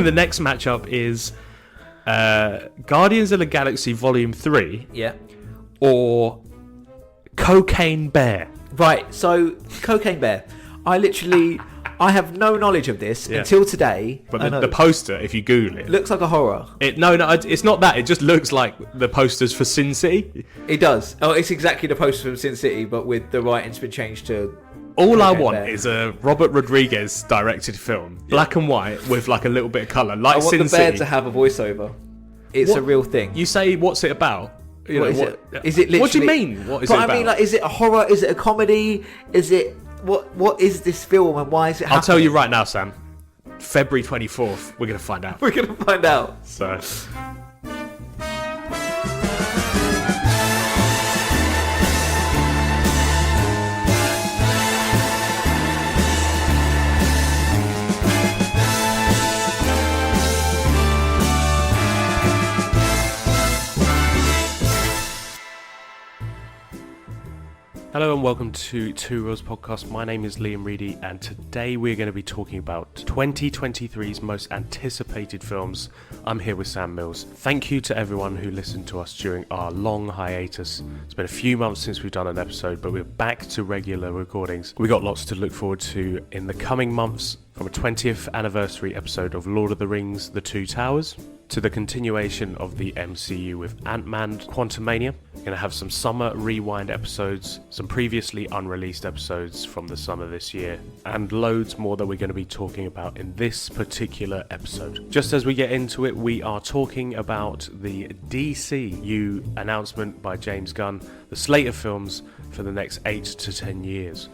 the next matchup is Guardians of the Galaxy Volume 3 Yeah. or Cocaine Bear. Right, so Cocaine Bear. I have no knowledge of this until today. But the poster, if you Google it, looks like a horror. No, it's not that. It just looks like the posters for Sin City. It does. Oh, it's exactly the poster from Sin City, but with the writing's been changed to... All I want is a Robert Rodriguez directed film, black and white, with like a little bit of colour, like Sin City. I want the bear to have a voiceover. It's a real thing. You say, what's it about? What is it? Is it literally... What do you mean? What is it about? I mean, like, is it a horror? Is it a comedy? Is it... What is this film and why is it happening? I'll tell you right now, Sam. February 24th, we're going to find out. We're going to find out. So... Hello and welcome to Two Reels Podcast. My name is Liam Reedy and today we're going to be talking about 2023's most anticipated films. I'm here with Sam Mills. Thank you to everyone who listened to us during our long hiatus. It's been a few months since we've done an episode, but we're back to regular recordings. We got lots to look forward to in the coming months, from a 20th anniversary episode of Lord of the Rings, The Two Towers, to the continuation of the MCU with Ant-Man Quantumania. We're going to have some summer rewind episodes, some previously unreleased episodes from the summer this year, and loads more that we're going to be talking about in this particular episode. Just as we get into it, we are talking about the DCU announcement by James Gunn, the slate of films for the next 8 to 10 years.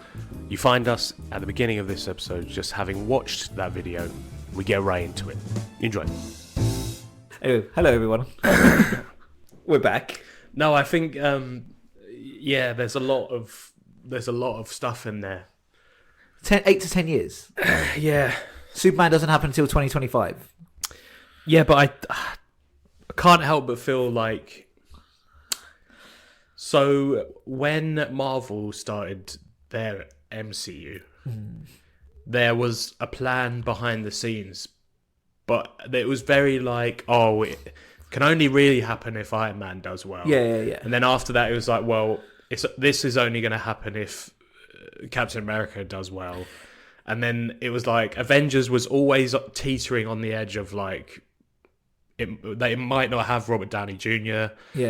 You find us at the beginning of this episode just having watched that video. We get right into it. Enjoy. Hello everyone. We're back. No, I think there's a lot of stuff in there. 8 to 10 years. Yeah. Superman doesn't happen until 2025. Yeah, but I can't help but feel like, so when Marvel started their MCU, there was a plan behind the scenes. But it was very like, it can only really happen if Iron Man does well. Yeah. And then after that, it was like, well, this is only going to happen if Captain America does well. And then it was like, Avengers was always teetering on the edge of like, they might not have Robert Downey Jr.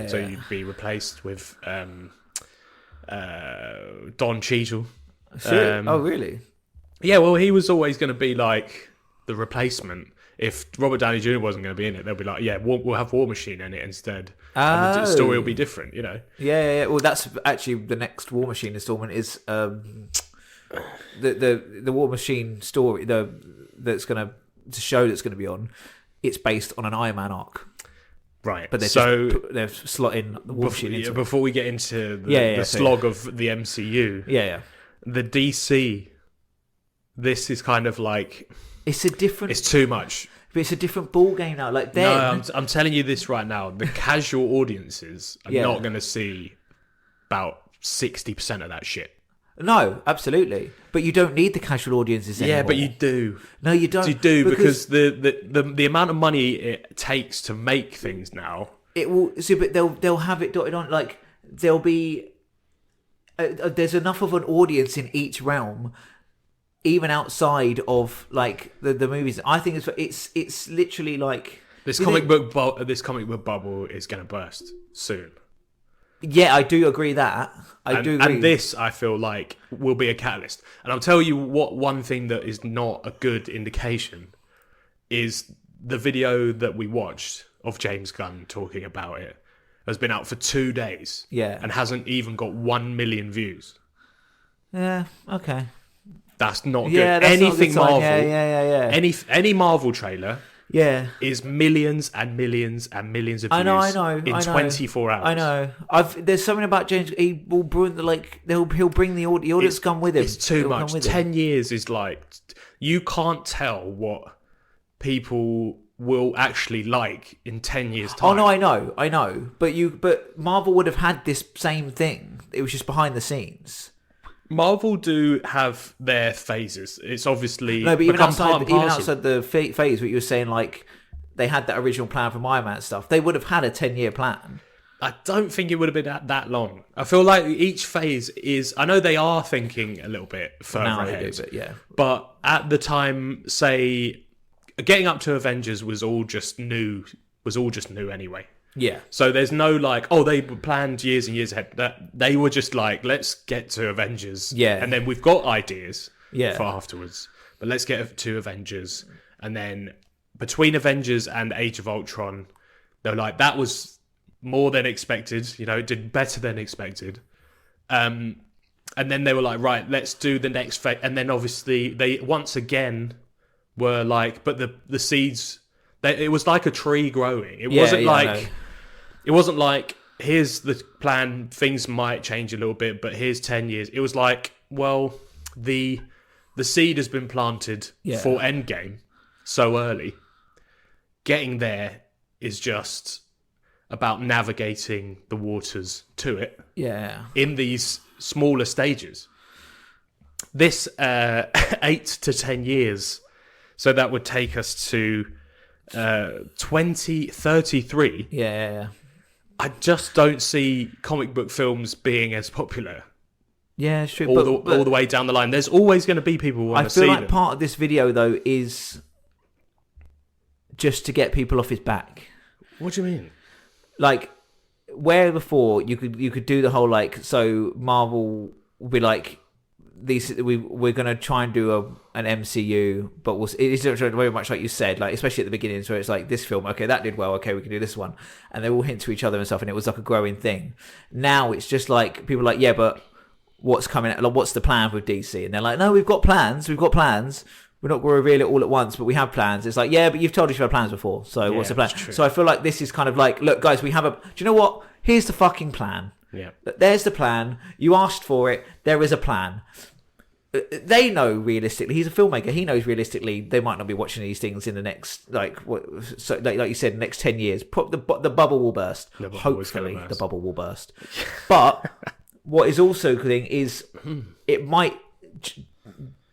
So you'd be replaced with Don Cheadle. Oh, really? Yeah, well, he was always going to be like the replacement. If Robert Downey Jr. wasn't going to be in it, they'll be like, yeah, we'll have War Machine in it instead. And the story will be different, you know? Yeah. Well, that's actually the next War Machine installment is the War Machine story that's going to show that's going to be on. It's based on an Iron Man arc. Right. But they're slotting the War Machine into it. Before we get into the slog of the MCU. Yeah. The DC, this is kind of like... It's too much. But it's a different ball game now. Like then, no, I'm telling you this right now. The casual audiences are not going to see about 60% of that shit. No, absolutely. But you don't need the casual audiences anymore. Yeah, but you do. No, you don't. You do because the amount of money it takes to make things now. It will. See, but they'll have it dotted on. Like there'll be. There's enough of an audience in each realm. Even outside of like the movies, I think it's literally like this comic book bubble is going to burst soon. Yeah, I do agree that. I do agree. And this, I feel like, will be a catalyst. And I'll tell you what. One thing that is not a good indication is the video that we watched of James Gunn talking about it has been out for 2 days. Yeah, and hasn't even got 1 million views. Yeah. Okay. That's not good. Yeah, that's anything not a good Marvel. sign. Yeah. Any Marvel trailer. Yeah. Is millions and millions and millions of views. I know. In 24 hours. I know. There's something about James. He will bring he'll bring the audience come with him. It's too much. 10 years is like you can't tell what people will actually like in 10 years time. Oh no, I know. But Marvel would have had this same thing. It was just behind the scenes. Marvel do have their phases. It's obviously No, but even become part and parcel. outside the phase, what you were saying, like they had that original plan from Iron Man stuff. They would have had a 10-year plan. I don't think it would have been that long. I feel like each phase is. I know they are thinking a little bit further Now ahead, they do, but yeah. But at the time, say, getting up to Avengers was all just new. Was all just new anyway. Yeah. So there's no like, oh, they planned years and years ahead. That they were just like, let's get to Avengers. Yeah. And then we've got ideas Yeah. for afterwards. But let's get to Avengers. And then between Avengers and Age of Ultron, they're like, that was more than expected. You know, it did better than expected. And then they were like, right, let's do the next phase. And then obviously they once again were like, but the seeds, it was like a tree growing. It wasn't like... It wasn't like, here's the plan, things might change a little bit, but here's 10 years. It was like, well, the seed has been planted for Endgame so early. Getting there is just about navigating the waters to it. Yeah. In these smaller stages. This 8 to 10 years, so that would take us to 2033. Yeah. I just don't see comic book films being as popular Yeah, it's true. all the way down the line. There's always going to be people who want to see them. I feel like part of this video, though, is just to get people off his back. What do you mean? Like, where before you could do the whole, like, so Marvel will be like, we're going to try and do an MCU, but it is very much like you said, like especially at the beginning, where it's like this film, okay, that did well, okay, we can do this one, and they all hint to each other and stuff, and it was like a growing thing. Now it's just like people are like, yeah, but what's coming? Like, what's the plan with DC? And they're like, no, we've got plans. We're not going to reveal it all at once, but we have plans. It's like, yeah, but you've told us you have plans before, so what's the plan? So I feel like this is kind of like, look, guys, we have do you know what? Here's the fucking plan. Yeah. There's the plan. You asked for it. There is a plan. They know realistically. He's a filmmaker. He knows realistically they might not be watching these things in the next like you said, next 10 years. The bubble will burst. Hopefully, the bubble will burst. But what is also good thing is it might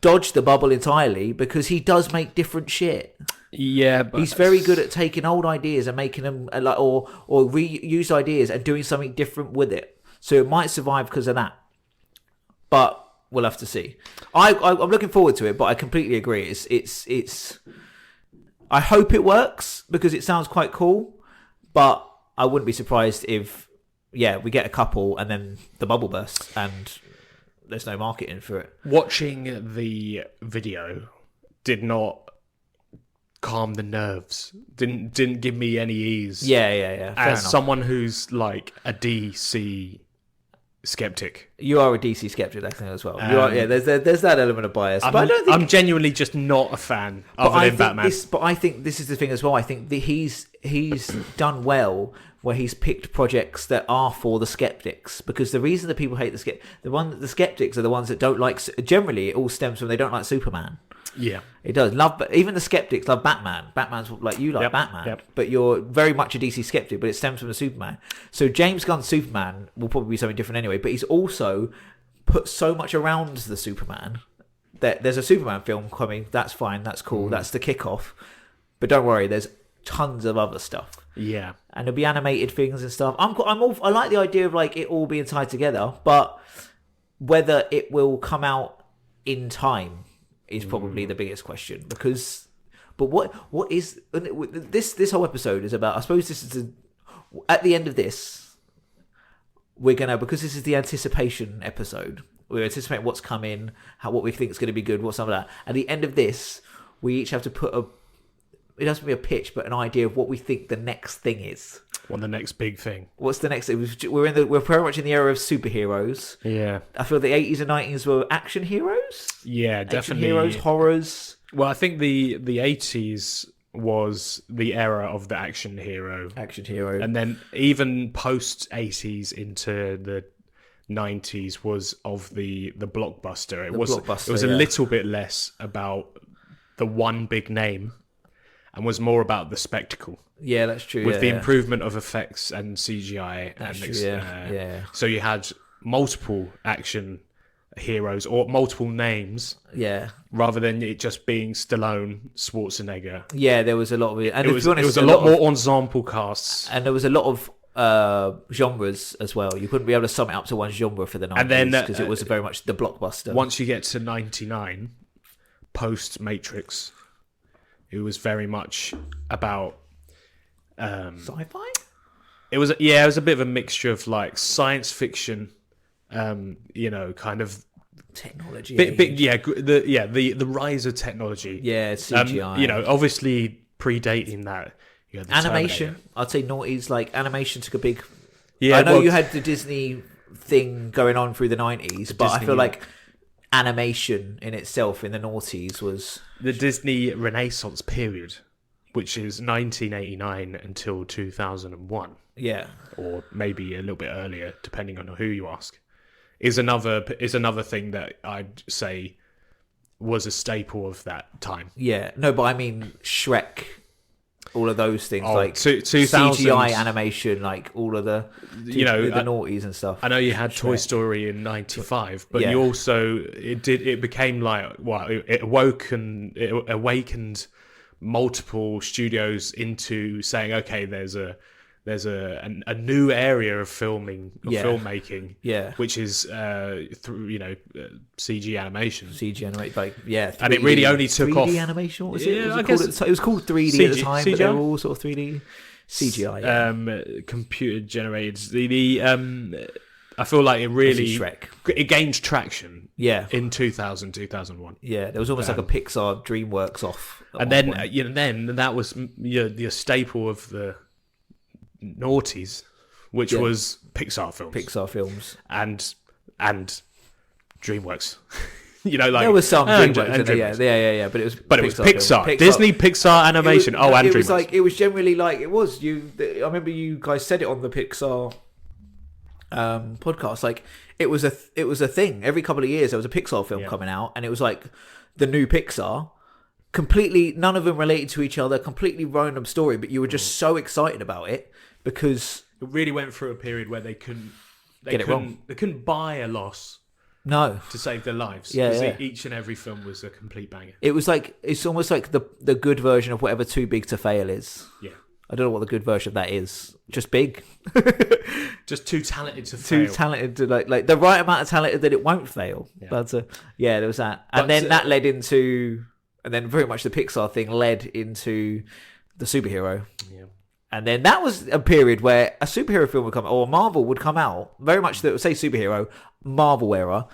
dodge the bubble entirely because he does make different shit. Yeah, but he's very good at taking old ideas and making them or reuse ideas and doing something different with it. So it might survive because of that. But we'll have to see. I'm looking forward to it, but I completely agree. It's. I hope it works because it sounds quite cool, but I wouldn't be surprised if we get a couple and then the bubble bursts and there's no marketing for it. Watching the video did not calm the nerves. Didn't give me any ease. Yeah. As someone who's like a DC skeptic, you are a DC skeptic, I think, as well. You are, there's that element of bias, but I don't think I'm genuinely just not a fan other than Batman. But I think this is the thing as well. I think that he's done well where he's picked projects that are for the skeptics, because the reason that people hate the skeptics are the ones that don't like. Generally, it all stems from they don't like Superman. Yeah, it does. Even the skeptics love Batman. Batman's like you like Batman, but you're very much a DC skeptic. But it stems from the Superman. So James Gunn's Superman will probably be something different anyway. But he's also put so much around the Superman that there's a Superman film coming. That's fine. That's cool. That's the kickoff. But don't worry. There's tons of other stuff. Yeah, and there'll be animated things and stuff. I like the idea of like it all being tied together, but whether it will come out in time is probably the biggest question. But what is this whole episode is about? I suppose this is at the end of this, we're gonna, because this is the anticipation episode. We anticipate what's coming, what we think is going to be good, what's some of that. At the end of this, we each have to put it doesn't be a pitch, but an idea of what we think the next thing is. What the next big thing? What's the next thing? We're very much in the era of superheroes. Yeah, I feel the 80s and 90s were action heroes. Yeah, definitely action heroes, horrors. Well, I think the 80s was the era of the action hero, and then even post 80s into the 90s was of the blockbuster. It was a little bit less about the one big name, and was more about the spectacle. Yeah, that's true. With the improvement of effects and CGI. That's true, yeah. So you had multiple action heroes or multiple names Yeah. rather than it just being Stallone, Schwarzenegger. Yeah, there was a lot of it. And It was, to be honest, it was a lot more ensemble casts. And there was a lot of genres as well. You couldn't be able to sum it up to one genre for the 90s And then, because it was very much the blockbuster. Once you get to 99, post Matrix, it was very much about sci-fi? it was a bit of a mixture of like science fiction, kind of Technology. the rise of technology. Yeah, CGI. Obviously predating that. You had the Animation. Terminator. I'd say noughties, like animation took a big... Yeah, I know you had the Disney thing going on through the 90s, but I Disney, feel like animation in itself in the noughties was... the Disney Renaissance period, which is 1989 until 2001. Yeah. Or maybe a little bit earlier, depending on who you ask, is another thing that I'd say was a staple of that time. Yeah. No, but I mean Shrek, all of those things, like 2000s, CGI animation, like all of the noughties and stuff. I know you had Toy Story in 95, but you also it became like it awakened multiple studios into saying, okay, there's a new area of filmmaking, which is CG animation. CG animation, 3D, and it really only took 3D off. animation. What was it? Yeah, It was called 3D CG, at the time, CGI? but they were all sort of 3D CGI. Computer generated. I feel like it really it gained traction. Yeah. In 2000, 2001. Yeah, there was almost like a Pixar DreamWorks off. And then that was the staple of the noughties, which was Pixar films. And DreamWorks. There was some DreamWorks and DreamWorks. Yeah, but it was Pixar. Disney Pixar animation. And it DreamWorks. was like, it was generally like it was. I remember you guys said it on the Pixar podcast. Like it was a thing. Every couple of years there was a Pixar film coming out, and it was like the new Pixar. Completely, none of them related to each other. Completely random story, but you were just so excited about it because it really went through a period where they couldn't wrong. They couldn't buy a loss. No, to save their lives. Yeah. Each and every film was a complete banger. It was like it's almost like the good version of whatever Too Big to Fail is. Yeah, I don't know what the good version of that is. Just big. Just too talented to fail. Too talented to like the right amount of talented that it won't fail. Yeah. But there was that, and then that led into, and then very much the Pixar thing led into the superhero. Yeah. And then that was a period where a superhero film would come, or Marvel would come out, very much that would say superhero, Marvel era,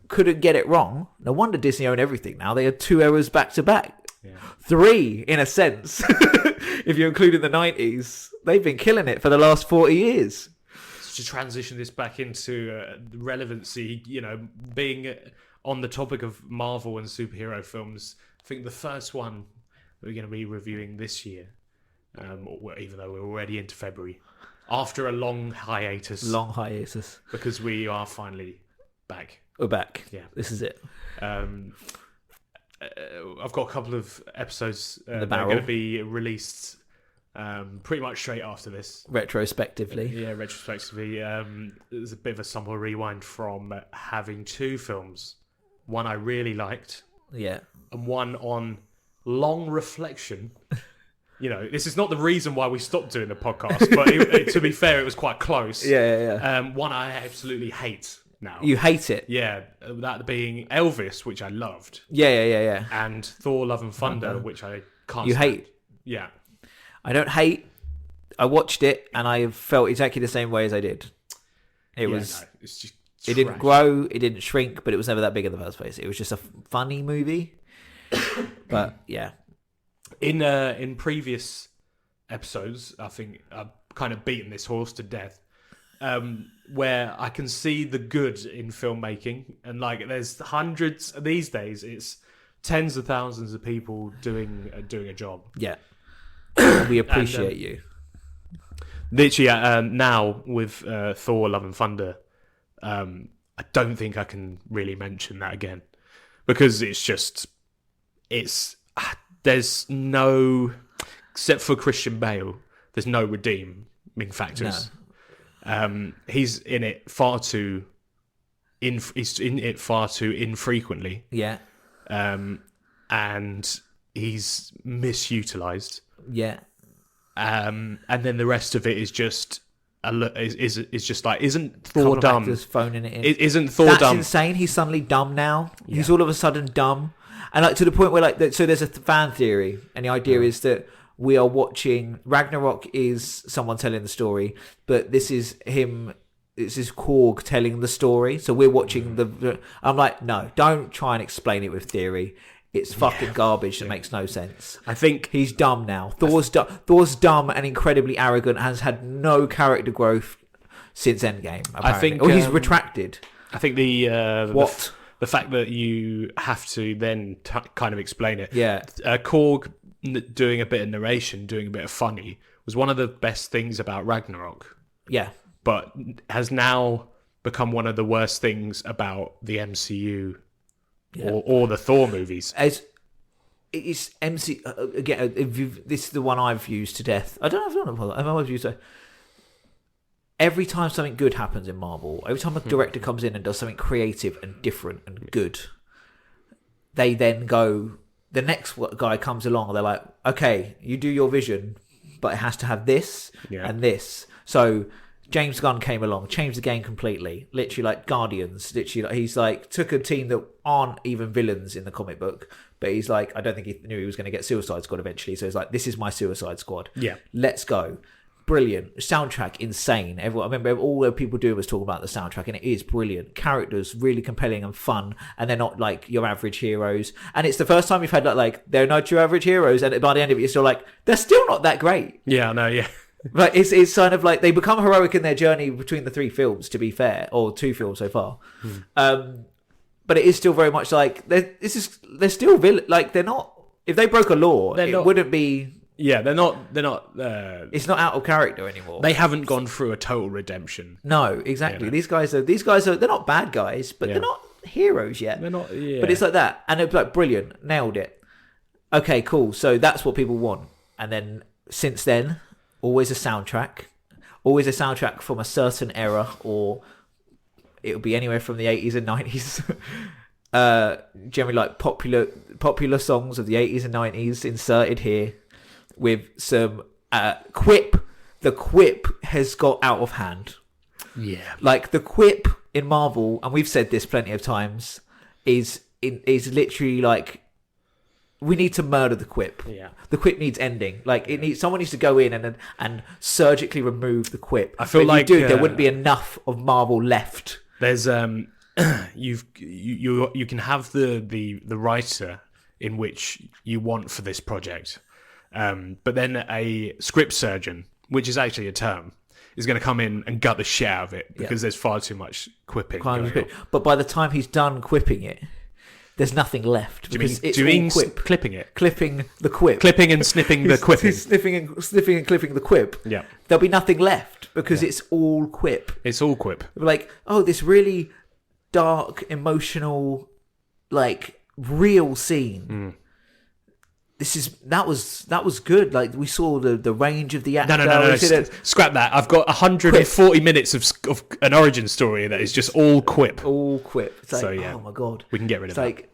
couldn't get it wrong. No wonder Disney own everything now. They had 2 eras back to back. 3, in a sense, if you include in the 90s. They've been killing it for the last 40 years. To transition this back into relevancy, being on the topic of Marvel and superhero films, I think the first one we're going to be reviewing this year, even though we're already into February, after a long hiatus. Because we are finally back. We're back. Yeah. This is it. I've got a couple of episodes that are going to be released pretty much straight after this. Retrospectively. Yeah, retrospectively. There's a bit of a somber rewind from having 2 films. One I really liked. Yeah. And one on long reflection. This is not the reason why we stopped doing the podcast, but to be fair, it was quite close. Yeah. One I absolutely hate now. You hate it? Yeah, that being Elvis, which I loved. Yeah. And Thor: Love and Thunder, which I can't stand. Hate? Yeah. I don't hate. I watched it and I felt exactly the same way as I did. It's just trash. It didn't grow, it didn't shrink, but it was never that big in the first place. It was just a funny movie. But yeah. In previous episodes, I think I've kind of beaten this horse to death, where I can see the good in filmmaking, and like there's hundreds these days. It's tens of thousands of people doing a job. Yeah, we appreciate you. Literally, now with Thor: Love and Thunder, I don't think I can really mention that again because there's no, except for Christian Bale, there's no redeeming factors. No. He's in it far too he's in it far too infrequently. Yeah. And he's misutilized. Yeah. And then the rest of it is just is just like, isn't Thor dumb? Just phoning it in. Isn't Thor That's dumb? insane. He's suddenly dumb now. Yeah. He's all of a sudden dumb, and like to the point where like so there's a fan theory, and the idea is that we are watching Ragnarok is someone telling the story, but this is him. This is Korg telling the story, so we're watching the. I'm like, no, don't try and explain it with theory. It's fucking garbage that makes no sense. I think he's dumb now. Thor's dumb and incredibly arrogant. Has had no character growth since Endgame. Apparently. Or he's retracted. I think the fact that you have to then kind of explain it. Yeah, Korg doing a bit of narration, doing a bit of funny, was one of the best things about Ragnarok. Yeah, but has now become one of the worst things about the MCU. Yeah. Or the Thor movies. It's MC again. This is the one I've used to death. I don't know. I've always used it. Every time something good happens in Marvel, every time a director comes in and does something creative and different and good, they then go. The next guy comes along, and they're like, "Okay, you do your vision, but it has to have this and this." So James Gunn came along, changed the game completely. Literally, like Guardians. Literally, like, he's like took a team that aren't even villains in the comic book, but he's like, I don't think he knew he was going to get Suicide Squad eventually. So he's like, this is my Suicide Squad. Yeah, let's go. Brilliant soundtrack, insane. Everyone, I remember all the people doing was talking about the soundtrack, and it is brilliant. Characters really compelling and fun, and they're not like your average heroes. And it's the first time you've had like they're not your average heroes, and by the end of it, you're still like they're still not that great. Yeah, no, yeah. But it's kind of like they become heroic in their journey between the 3 films, to be fair, or 2 films so far. But it is still very much like they're still like they're not. If they broke a law, wouldn't be. Yeah, they're not. It's not out of character anymore. They haven't gone through a total redemption. No, exactly. You know? These guys are. They're not bad guys, but they're not heroes yet. They're not. Yeah. But it's like that, and it's like brilliant, nailed it. Okay, cool. So that's what people want, and then since then. Always a soundtrack from a certain era, or it'll be anywhere from the 80s and 90s. Generally, like popular songs of the 80s and 90s inserted here with some quip. The quip has got out of hand. Yeah, like the quip in Marvel, and we've said this plenty of times, is literally like. We need to murder the quip. Yeah, the quip needs ending. Like someone needs to go in and surgically remove the quip. I feel like there wouldn't be enough of Marvel left. There's you can have the writer in which you want for this project, but then a script surgeon, which is actually a term, is going to come in and gut the shit out of it because there's far too much quipping. But by the time he's done quipping it. There's nothing left. Do you mean clipping it? Clipping the quip. Clipping and snipping the quipping. Sniffing and clipping the quip. Yeah. There'll be nothing left because it's all quip. It's all quip. Like, oh, this really dark, emotional, like, real scene. That was good. Like we saw the range of the actor. No. Scrap that. I've got 140 minutes of an origin story that is just all quip. All quip. It's like, so yeah, oh my god, we can get rid of that. Like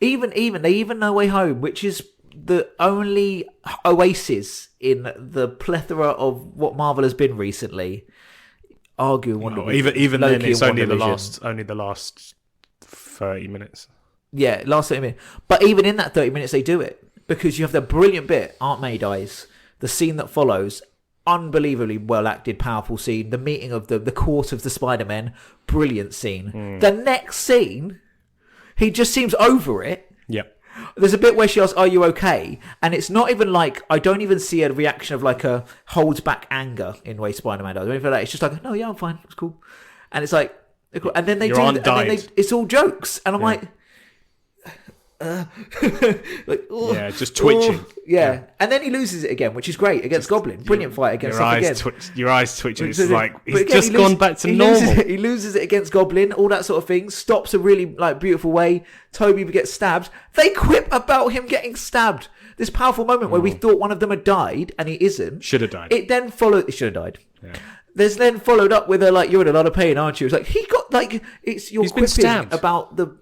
even No Way Home, which is the only oasis in the plethora of what Marvel has been recently. Even then, it's only the last 30 minutes. Yeah, last 30 minutes. But even in that 30 minutes, they do it. Because you have the brilliant bit, Aunt May dies, the scene that follows, unbelievably well acted, powerful scene, the meeting of the court of the Spider-Men, brilliant scene. The next scene, he just seems over it. Yep. There's a bit where she asks, are you okay? And it's not even like, I don't even see a reaction of like a holds back anger in the way Spider-Man does or anything like that. It's just like, no, yeah, I'm fine, it's cool. And it's like, and then it's all jokes. And I'm like, like, yeah, just twitching. Yeah, and then he loses it again, which is great against Goblin. Brilliant fight against him again. Your eyes twitching. It's like he's gone back to normal. He loses it against Goblin, all that sort of thing. Stops a really like beautiful way. Toby gets stabbed. They quip about him getting stabbed. This powerful moment where we thought one of them had died and he isn't. Should have died. It then followed. He should have died. Yeah. there's then followed up with you're in a lot of pain, aren't you? It's like he got it's your He's been quipping stabbed. about the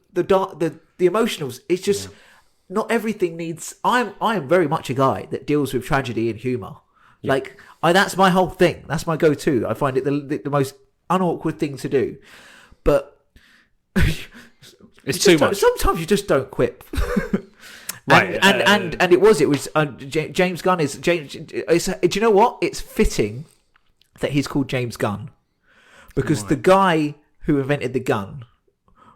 emotionals. It's just not everything needs. I am very much a guy that deals with tragedy and humor. Yeah. That's my whole thing. That's my go-to. I find it the most unawkward thing to do, but it's too much. Sometimes you just don't quip. Right, and it was James Gunn is James. Do you know what? It's fitting that he's called James Gunn because the guy who invented the gun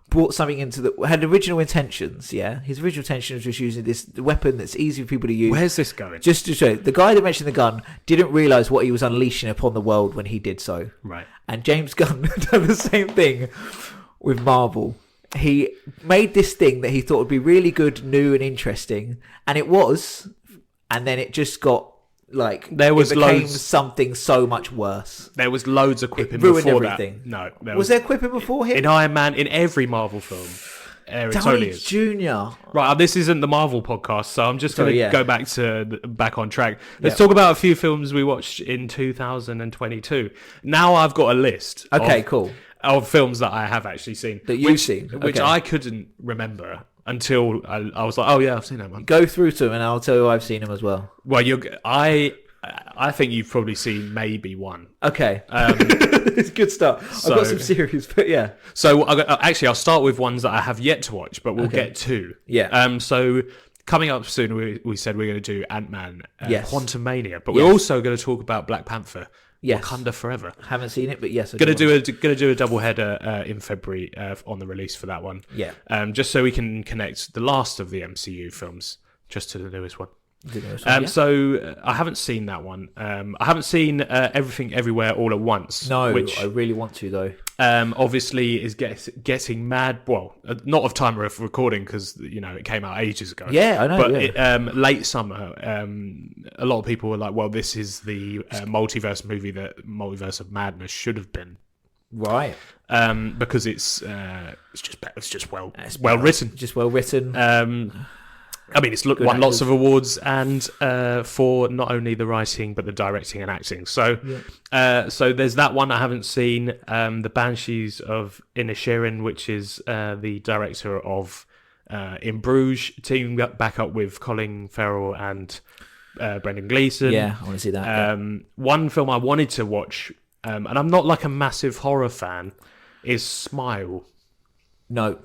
brought something had original intentions. Yeah, his original intentions was using this weapon that's easy for people to use. Where's this going? Just to show the guy that mentioned the gun didn't realize what he was unleashing upon the world when he did so. Right. And James Gunn done the same thing with Marvel. He made this thing that he thought would be really good, new and interesting, and it was, and then it just got it became something so much worse. There was loads of quipping ruined before everything. That. No, was there quipping before him? In Iron Man, in every Marvel film. It totally is. Jr. Right, this isn't the Marvel podcast, so I'm just going to go back on track. Let's talk about a few films we watched in 2022. Now I've got a list. Okay, cool. Of films that I have actually seen. That you've seen. Which I couldn't remember until I was like, oh yeah, I've seen that one. Go through to them and I'll tell you I've seen them as well. Well, I think you've probably seen maybe one. Okay. It's good stuff. I've got some series, but yeah. So I'll start with ones that I have yet to watch, but we'll get to. Yeah. So coming up soon, we said we're going to do Ant-Man, Quantumania, but we're also going to talk about Black Panther. Yes. Wakanda Forever. Haven't seen it, but yes, gonna do a double header in February on the release for that one. Yeah. Just so we can connect the last of the MCU films just to the newest one. So I haven't seen that one. I haven't seen Everything Everywhere All at Once. No, which I really want to though. Obviously is getting mad. Well, not of time of recording because it came out ages ago. Yeah, I know. But late summer, a lot of people were like, "Well, this is the multiverse movie that Multiverse of Madness should have been." Right. Because it's just well written. Just well written. I mean, it's won lots of awards and for not only the writing but the directing and acting. So, so there's that one I haven't seen. The Banshees of Inisherin, which is the director of In Bruges, teaming back up with Colin Farrell and Brendan Gleeson. Yeah, I want to see that. One film I wanted to watch, and I'm not like a massive horror fan, is Smile. No.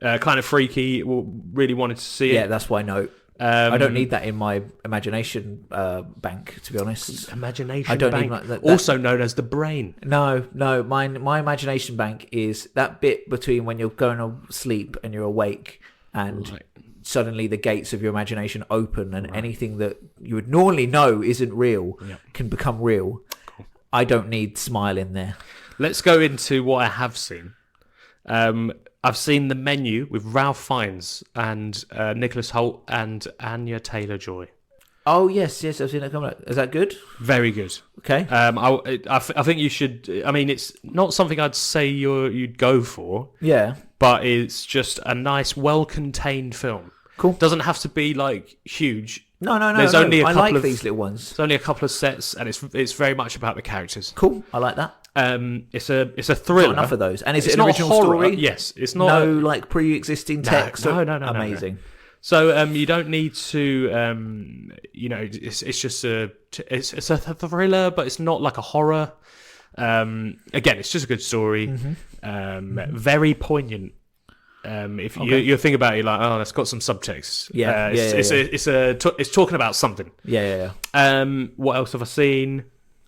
Kind of freaky. Really wanted to see it. Yeah, that's why no. I don't need that in my imagination bank, to be honest. Imagination I don't bank, need that. Also known as the brain. No. My imagination bank is that bit between when you're going to sleep and you're awake, and suddenly the gates of your imagination open, and anything that you would normally know isn't real can become real. Cool. I don't need Smile in there. Let's go into what I have seen. I've seen The Menu with Ralph Fiennes and Nicholas Hoult and Anya Taylor-Joy. Oh yes, I've seen that come out. Is that good? Very good. Okay. I think you should. I mean, it's not something I'd say you'd go for. Yeah. But it's just a nice, well-contained film. Cool. Doesn't have to be huge. No. There's only a I couple like of these little ones. There's only a couple of sets, and it's very much about the characters. Cool. I like that. It's a thriller. Not enough of those. And is it it's an not original horror. Story? Yes, it's not. No, pre-existing text. No. Amazing. No. So you don't need to. It's just it's a thriller, but it's not like a horror. Again, it's just a good story. Mm-hmm. Very poignant. If you think about it, you're like, oh, that's got some subtext. It's talking about something. Yeah. What else have I seen?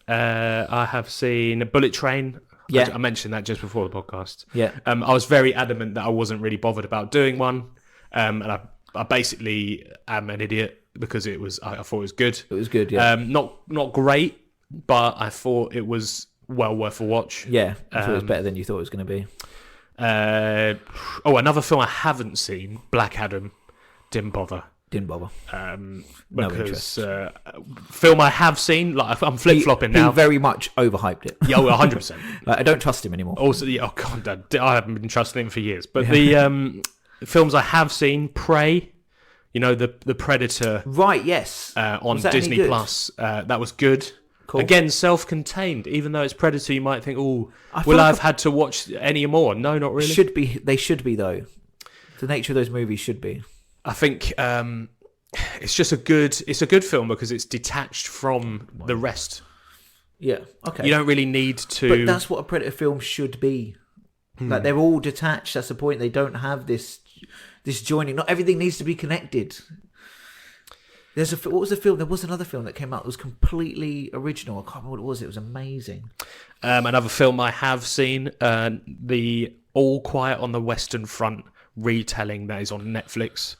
I have seen Bullet Train. Yeah. I mentioned that just before the podcast. Yeah. I was very adamant that I wasn't really bothered about doing one. And I basically am an idiot because I thought it was good. It was good, yeah. Not great, but I thought it was well worth a watch. Yeah. I thought it was better than you thought it was going to be. Another film I haven't seen, Black Adam. Didn't bother. No interest. Film I have seen, I'm flip-flopping now. He very much overhyped it. Yeah, 100%. I don't trust him anymore. Also, oh god, I haven't been trusting him for years. But the films I have seen, Prey, the Predator. Right, yes. On Disney Plus. That was good. Cool. Again, self-contained. Even though it's Predator, you might think, "Oh, I will feel I like have had to watch any more?" No, not really. Should be. They should be though. The nature of those movies should be. I think it's just a good film because it's detached from the rest. Yeah. Okay. You don't really need to. But that's what a Predator film should be. Like they're all detached. That's the point. They don't have this joining. Not everything needs to be connected. What was the film? There was another film that came out that was completely original. I can't remember what it was. It was amazing. Another film I have seen, the All Quiet on the Western Front retelling that is on Netflix.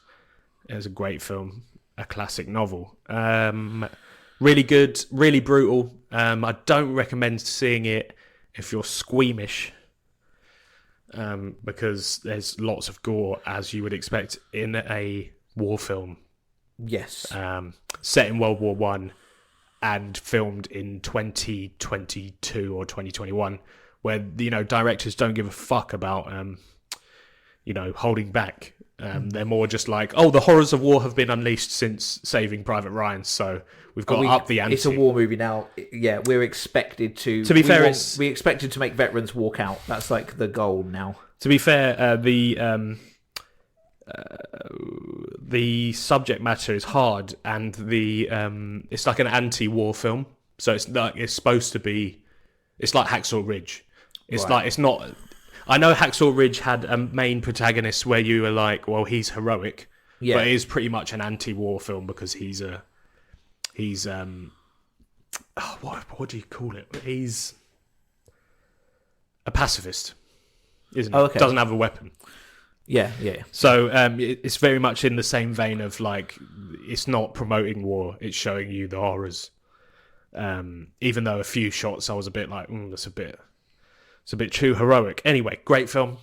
It's a great film, a classic novel. Really good, really brutal. I don't recommend seeing it if you're squeamish, because there's lots of gore, as you would expect in a war film. Yes. Set in World War One and filmed in 2022 or 2021, where directors don't give a fuck about holding back. They're more just like, oh, the horrors of war have been unleashed since Saving Private Ryan, so we've got to up the ante. It's a war movie now. Yeah, we're expected to. To be fair, we expected to make veterans walk out. That's like the goal now. To be fair, the subject matter is hard, and it's like an anti-war film. So it's supposed to be. It's like Hacksaw Ridge. It's not. I know Hacksaw Ridge had a main protagonist where you were like, well, he's heroic, but it is pretty much an anti-war film because he's what do you call it? He's a pacifist, isn't he? Oh, okay. Doesn't have a weapon. Yeah. So it's very much in the same vein of like, it's not promoting war; it's showing you the horrors. Even though a few shots I was a bit like, it's a bit too heroic. Anyway, great film.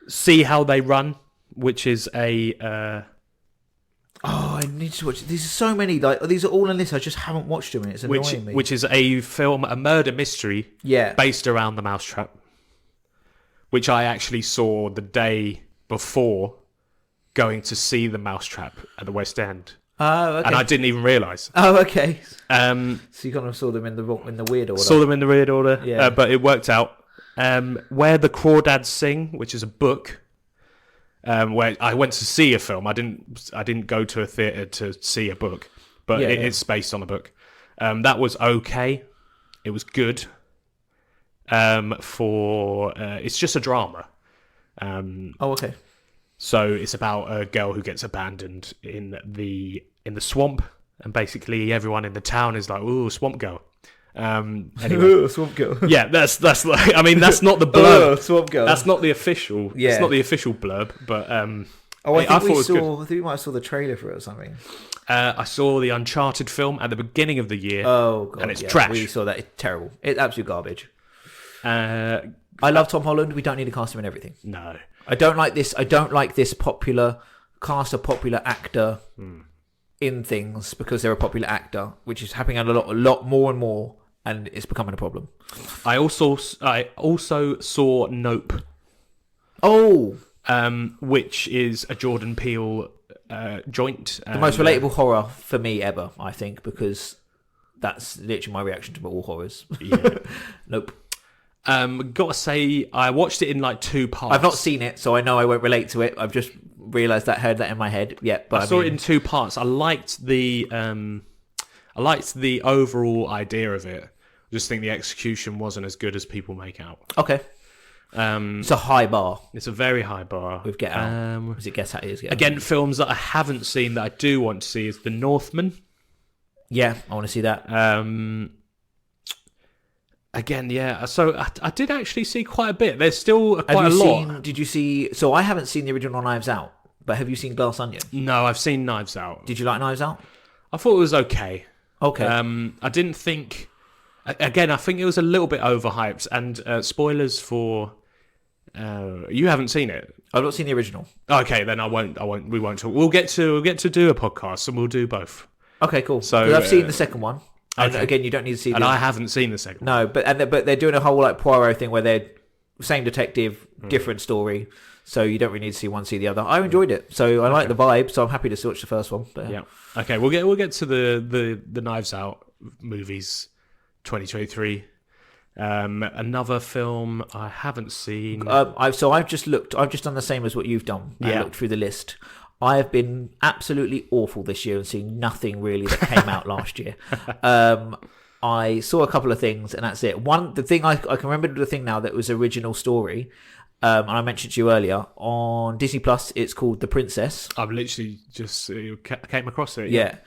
See How They Run, which is a. I need to watch. These are so many. Like these are all on this. I just haven't watched them, and it's annoying me. Which is a film, a murder mystery, based around the Mousetrap, which I actually saw the day before going to see the Mousetrap at the West End. Oh, okay. And I didn't even realise. Oh, okay. So you kind of saw them in the weird order. Saw them in the weird order, yeah. But it worked out. Where the Crawdads Sing, which is a book, where I went to see a film. I didn't go to a theatre to see a book, but it's based on a book. That was okay. It was good. It's just a drama. Okay. So it's about a girl who gets abandoned in the swamp, and basically everyone in the town is like, "Ooh, swamp girl." Anyway, Swamp girl. Yeah, that's like, I mean, that's not the blurb. Swamp girl. That's not the official. Yeah. It's not the official blurb, but I thought we might have saw the trailer for it or something. I saw the Uncharted film at the beginning of the year. Oh god, and it's trash. We saw that. It's terrible. It's absolute garbage. I love Tom Holland. We don't need to cast him in everything. No. I don't like this popular cast a popular actor in things because they're a popular actor, which is happening a lot more and more, and it's becoming a problem. I also saw Nope. Oh, which is a Jordan Peele joint. The most relatable horror for me ever, I think, because that's literally my reaction to all horrors. Yeah. Nope. Gotta say, I watched it in like 2 parts. I've not seen it, so I know I won't relate to it. I've just realised that, heard that in my head. Yeah, but I saw it in 2 parts. I liked the overall idea of it. I just think the execution wasn't as good as people make out. Okay. It's a high bar. It's a very high bar. With Get Out. Is it Get Out? Get Out. Again, films that I haven't seen that I do want to see is The Northman. Yeah, I want to see that. Again, yeah. So I did actually see quite a bit. There's still quite a lot. Did you see... So I haven't seen the original Knives Out, but have you seen Glass Onion? No, I've seen Knives Out. Did you like Knives Out? I thought it was okay. Okay. I didn't think... Again, I think it was a little bit overhyped. And spoilers for... you haven't seen it? I've not seen the original. Okay, then we won't talk. We'll get to do a podcast and we'll do both. Okay, cool. So 'cause I've seen the second one. And okay. again, you don't need to see. And I haven't seen the second one. No, but they're doing a whole like Poirot thing where they're same detective, different story. So you don't really need to see one, see the other. I enjoyed it, so I like the vibe. So I'm happy to watch the first one. But, yeah. Okay, we'll get to the Knives Out movies, 2023. Another film I haven't seen. I've just done the same as what you've done. I looked through the list. I have been absolutely awful this year and seen nothing really that came out last year. I saw a couple of things and that's it. The thing I can remember the thing now that was original story. And I mentioned to you earlier on Disney Plus. It's called The Princess. I've literally just came across it. Yeah.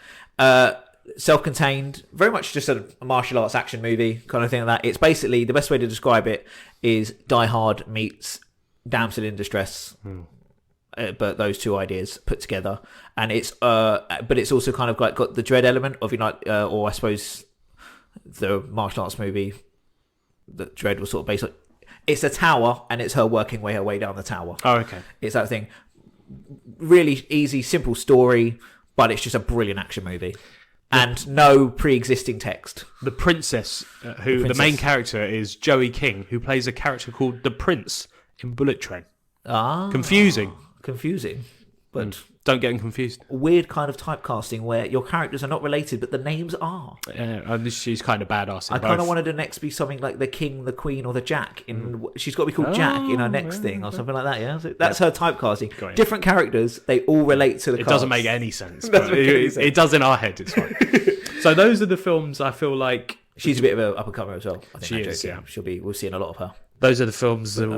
Self-contained, very much just a martial arts action movie kind of thing like that. It's basically, the best way to describe it is Die Hard meets Damsel in Distress. But those two ideas put together, and it's but it's also kind of like got the dread element of or I suppose the martial arts movie that Dread was sort of based on. It's a tower, and it's her working her way down the tower. Oh, okay. It's that thing. Really easy, simple story, but it's just a brilliant action movie. And no pre-existing text. The Princess, the main character is Joey King, who plays a character called the Prince in Bullet Train. Confusing, but don't get them confused. Weird kind of typecasting where your characters are not related, but the names are. She's kind of badass. I kind of wanted her next to be something like the King, the Queen, or the Jack. She's got to be called Jack in her next thing, or something like that. Yeah, so that's her typecasting. Different characters, they all relate to the. It doesn't make any sense. But it does in our head. It's fine. So those are the films I feel like she's a bit of an up and comer as well. I think she is. Yeah, we'll see a lot of her. Those are the films that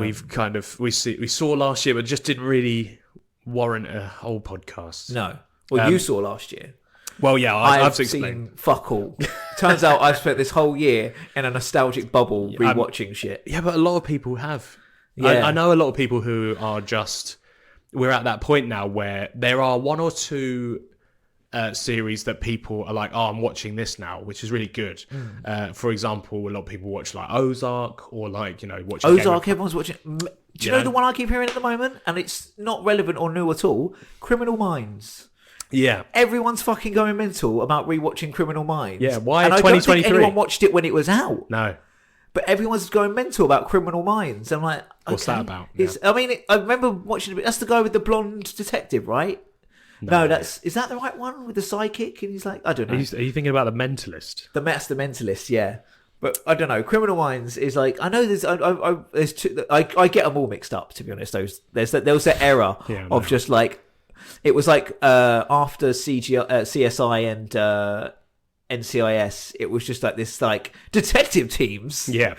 we saw last year, but just didn't really warrant a whole podcast. No. Well, you saw last year. Well, yeah, I've seen fuck all. Turns out I've spent this whole year in a nostalgic bubble rewatching shit. Yeah, but a lot of people have. Yeah. I know a lot of people who are just... We're at that point now where there are one or two series that people are like, I'm watching this now, which is really good. For example, a lot of people watch like Ozark or watching Ozark, everyone's watching... Do you know the one I keep hearing at the moment? And it's not relevant or new at all. Criminal Minds. Yeah. Everyone's fucking going mental about rewatching Criminal Minds. Yeah, why and 2023? I don't think anyone watched it when it was out. No. But everyone's going mental about Criminal Minds. I'm like, what's that about? Yeah. I remember watching it. That's the guy with the blonde detective, right? No, is that the right one with the psychic? And he's like, I don't know. Are you thinking about The Mentalist? That's The Mentalist, yeah. But I don't know. Criminal Minds is like, I know there's two. I get them all mixed up, to be honest. There was that era of just like, it was like after CSI and NCIS, it was just like this like detective teams. Yeah,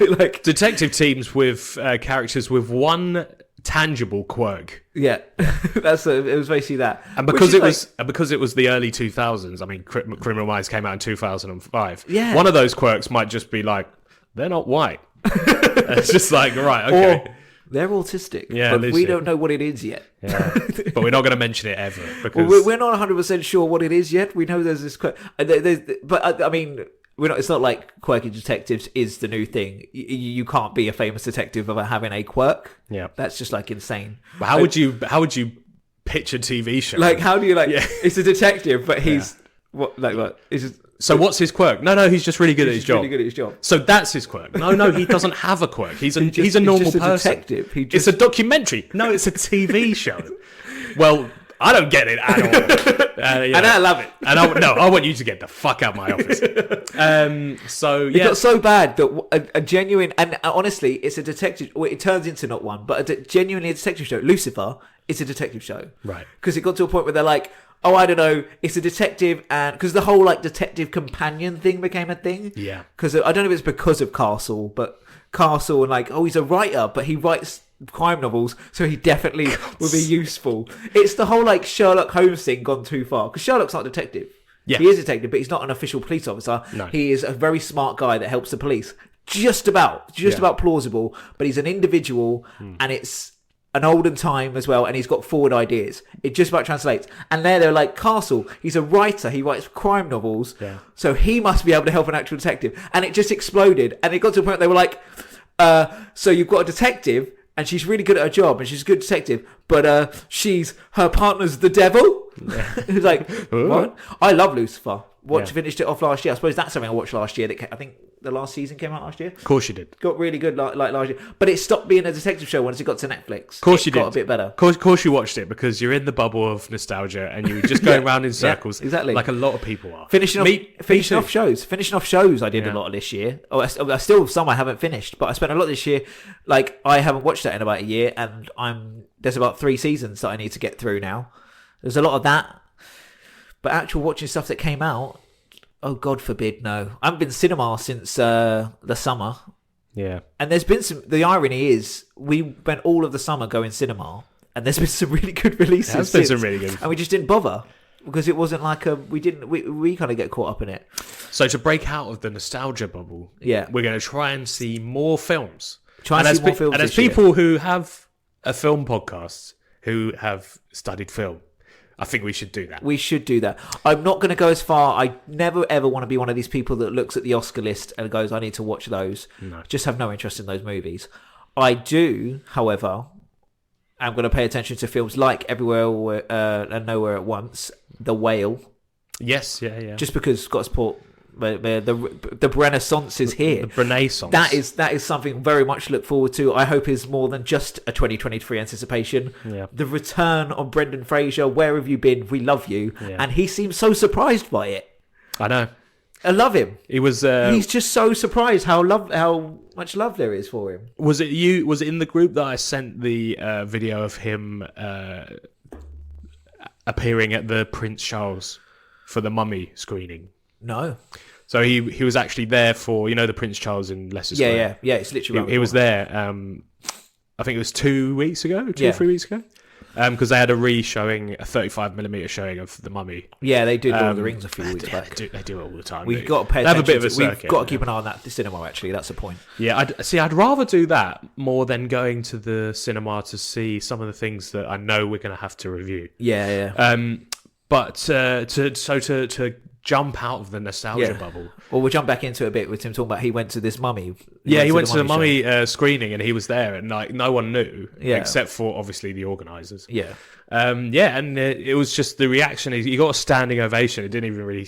like detective teams with characters with one tangible quirk. Yeah, it was basically that. And because it was the early 2000s, I mean, Criminal Minds came out in 2005. Yeah, one of those quirks might just be like, they're not white. It's just like, right, okay. Or they're autistic, yeah, but we don't know what it is yet. Yeah. But we're not going to mention it ever because we're not 100% sure what it is yet. We know there's this quirk, but I mean. It's not like quirky detectives is the new thing. You can't be a famous detective without having a quirk. Yeah, that's just like insane. But how would you pitch a TV show? Like, how do you It's a detective, but he's what? So what's his quirk? No, he's just really good at his job. Really good at his job. So that's his quirk. No, he doesn't have a quirk. He's a normal person. Detective. It's a documentary. No, it's a TV show. Well, I don't get it at all. And I love it. And I want you to get the fuck out of my office. It got so bad that a genuine, and honestly, it's a detective. Well, it turns into not one, but genuinely a detective show. Lucifer is a detective show, right? Because it got to a point where they're like, oh, I don't know, it's a detective, and because the whole like detective companion thing became a thing. Yeah. Because I don't know if it's because of Castle, but Castle and like, oh, he's a writer, but he writes crime novels, so he definitely would be useful. It's the whole like Sherlock Holmes thing gone too far, because Sherlock's not a detective. Yeah. He is a detective, but he's not an official police officer. No. He is a very smart guy that helps the police. Just about plausible, but he's an individual, and it's an olden time as well, and he's got forward ideas. It just about translates. And they're like, Castle, he's a writer, he writes crime novels, so he must be able to help an actual detective. And it just exploded, and it got to a point where they were like, so you've got a detective, and she's really good at her job, and she's a good detective, but her partner's the devil. Yeah. It's like, what? I love Lucifer. Finished it off last year. I suppose that's something I watched last year. I think the last season came out last year. Of course you did. Got really good like last year, but it stopped being a detective show once it got to Netflix. Of course you did. Got a bit better. Of course you watched it because you're in the bubble of nostalgia and you were just going around in circles, exactly, like a lot of people are. Finishing off shows. I did a lot of this year. I still some I haven't finished, but I spent a lot this year. Like I haven't watched that in about a year, and there's about 3 seasons that I need to get through now. There's a lot of that. But actual watching stuff that came out, oh God forbid, no. I haven't been to cinema since the summer. Yeah. And there's been the irony is, we spent all of the summer going cinema, and there's been some really good releases. There's been some really good. And we just didn't bother, because it wasn't like we kind of get caught up in it. So to break out of the nostalgia bubble, we're going to try and see more films. And as people who have a film podcast, who have studied film, I think we should do that. We should do that. I'm not going to go as far. I never ever want to be one of these people that looks at the Oscar list and goes, I need to watch those. No. Just have no interest in those movies. I do, however, I'm going to pay attention to films like Everywhere and Nowhere at Once, The Whale. Yes, yeah. Just because Scott Sport, the Renaissance is here. The Renaissance. That is something very much to look forward to. I hope is more than just a 2023 anticipation. Yeah. The return of Brendan Fraser. Where have you been? We love you. Yeah. And he seems so surprised by it. I know. I love him. He was. He's just so surprised how much love there is for him. Was it you? Was it in the group that I sent the video of him appearing at the Prince Charles for the Mummy screening? No. So he was actually there for, the Prince Charles in Leicester Square. Yeah. It's literally. He was there. I think it was 2 weeks ago, 2 or 3 weeks ago, because they had a re-showing, a 35mm showing of the Mummy. Yeah, they did Lord of the Rings a few weeks back. They do it all the time. We've got to pay attention. Have a bit of a circuit. We've got to keep an eye on that cinema. Actually, that's the point. Yeah, I'd rather do that more than going to the cinema to see some of the things that I know we're going to have to review. Yeah. But to jump out of the nostalgia bubble. Well, we'll jump back into it a bit with Tim talking about he went to this Mummy. He went to the Mummy screening, and he was there, and like no one knew except for obviously the organisers. Yeah. And it was just the reaction. He got a standing ovation. It didn't even really,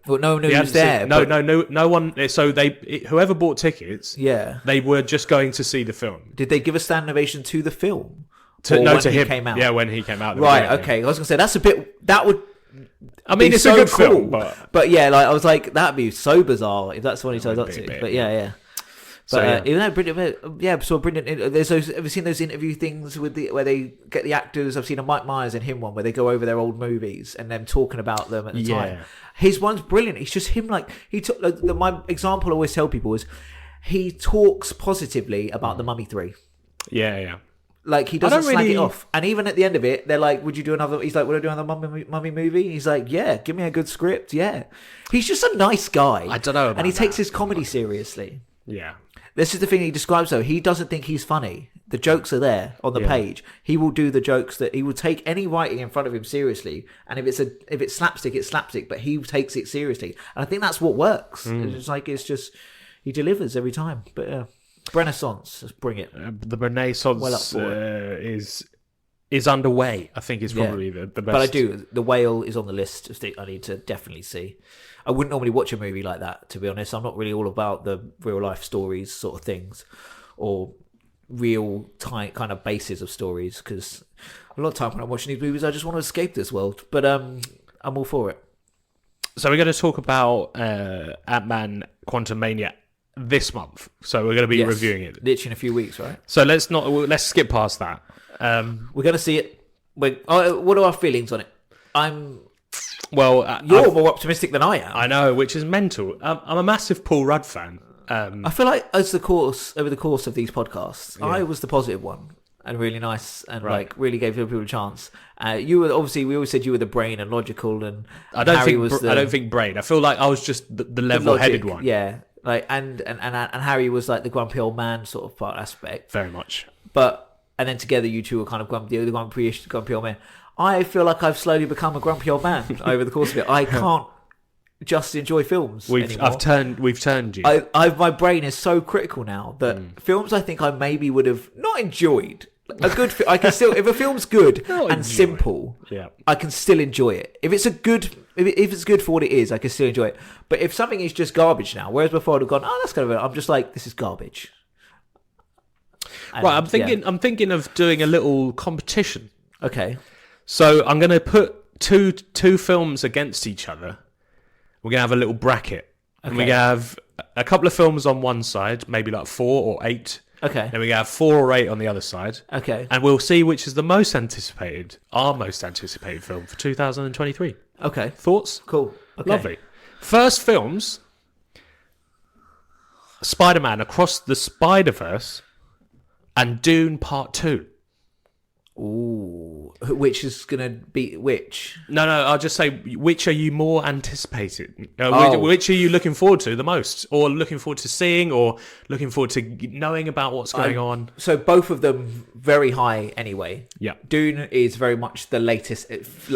Well, no one knew he was there. No one. So whoever bought tickets, they were just going to see the film. Did they give a standing ovation to the film? To him. Came out? Yeah, when he came out. Right. Okay. I was gonna say that's a bit. That would. I mean, it's so a good film, but yeah, like I was like, that'd be so bizarre if that's what he turns up to. But yeah. But even though Brendan, so Brendan, there's those. Have you seen those interview things where they get the actors? I've seen a Mike Myers and him one where they go over their old movies and them talking about them at the time. His one's brilliant. It's just him. Like he took my example. I always tell people is he talks positively about the Mummy 3. Yeah. Like he doesn't slag it off, and even at the end of it, they're like, "Would you do another?" He's like, "Would I do another Mummy movie?" He's like, "Yeah, give me a good script." Yeah, he's just a nice guy. I don't know, and he takes his comedy seriously. Yeah, this is the thing he describes though. He doesn't think he's funny. The jokes are there on the page. He will do the jokes that he will take any writing in front of him seriously, and if it's slapstick, it's slapstick. But he takes it seriously, and I think that's what works. It's just he delivers every time. But Renaissance, let's bring it. The Renaissance is underway. I think is probably the best. But I do. The Whale is on the list. I need to definitely see. I wouldn't normally watch a movie like that, to be honest. I'm not really all about the real life stories sort of things, or real kind of bases of stories. Because a lot of time when I'm watching these movies, I just want to escape this world. But I'm all for it. So we're going to talk about Ant-Man: Quantumania this month, so we're going to be reviewing it literally in a few weeks, right? So let's skip past that. We're going to see it. What are our feelings on it? You're more optimistic than I am. I know, which is mental. I'm a massive Paul Rudd fan. I feel like over the course of these podcasts, I was the positive one and really nice and like really gave people a chance. You were obviously, we always said you were the brain and logical, and I don't think brain. I feel like I was just the level-headed one. Yeah. Like and Harry was like the grumpy old man sort of part aspect. Very much. And then together you two were kind of grumpy old man. I feel like I've slowly become a grumpy old man over the course of it. I can't just enjoy films anymore. We've turned you. My brain is so critical now that films I think I maybe would have not enjoyed, I can still, if a film's good Not and enjoy simple, Yeah. I can still enjoy it. If it's if it's good for what it is, I can still enjoy it. But if something is just garbage now, whereas before I'd have gone, oh, that's kind of, I'm just like, this is garbage. And, Right, I'm thinking of doing a little competition. Okay. So I'm going to put two films against each other. We're going to have a little bracket. And we're going to have a couple of films on one side, maybe like 4 or 8. Okay. Then we're going to have 4 or 8 on the other side. Okay. And we'll see which is our most anticipated film for 2023. Okay. Thoughts? Cool. Okay. Lovely. First films, Spider-Man Across the Spider-Verse and Dune Part 2. Ooh. Which is going to be which? No, I'll just say, which are you more anticipated? Oh. Which are you looking forward to the most? Or looking forward to seeing? Or looking forward to knowing about what's going on? So both of them very high anyway. Yeah. Dune is very much the latest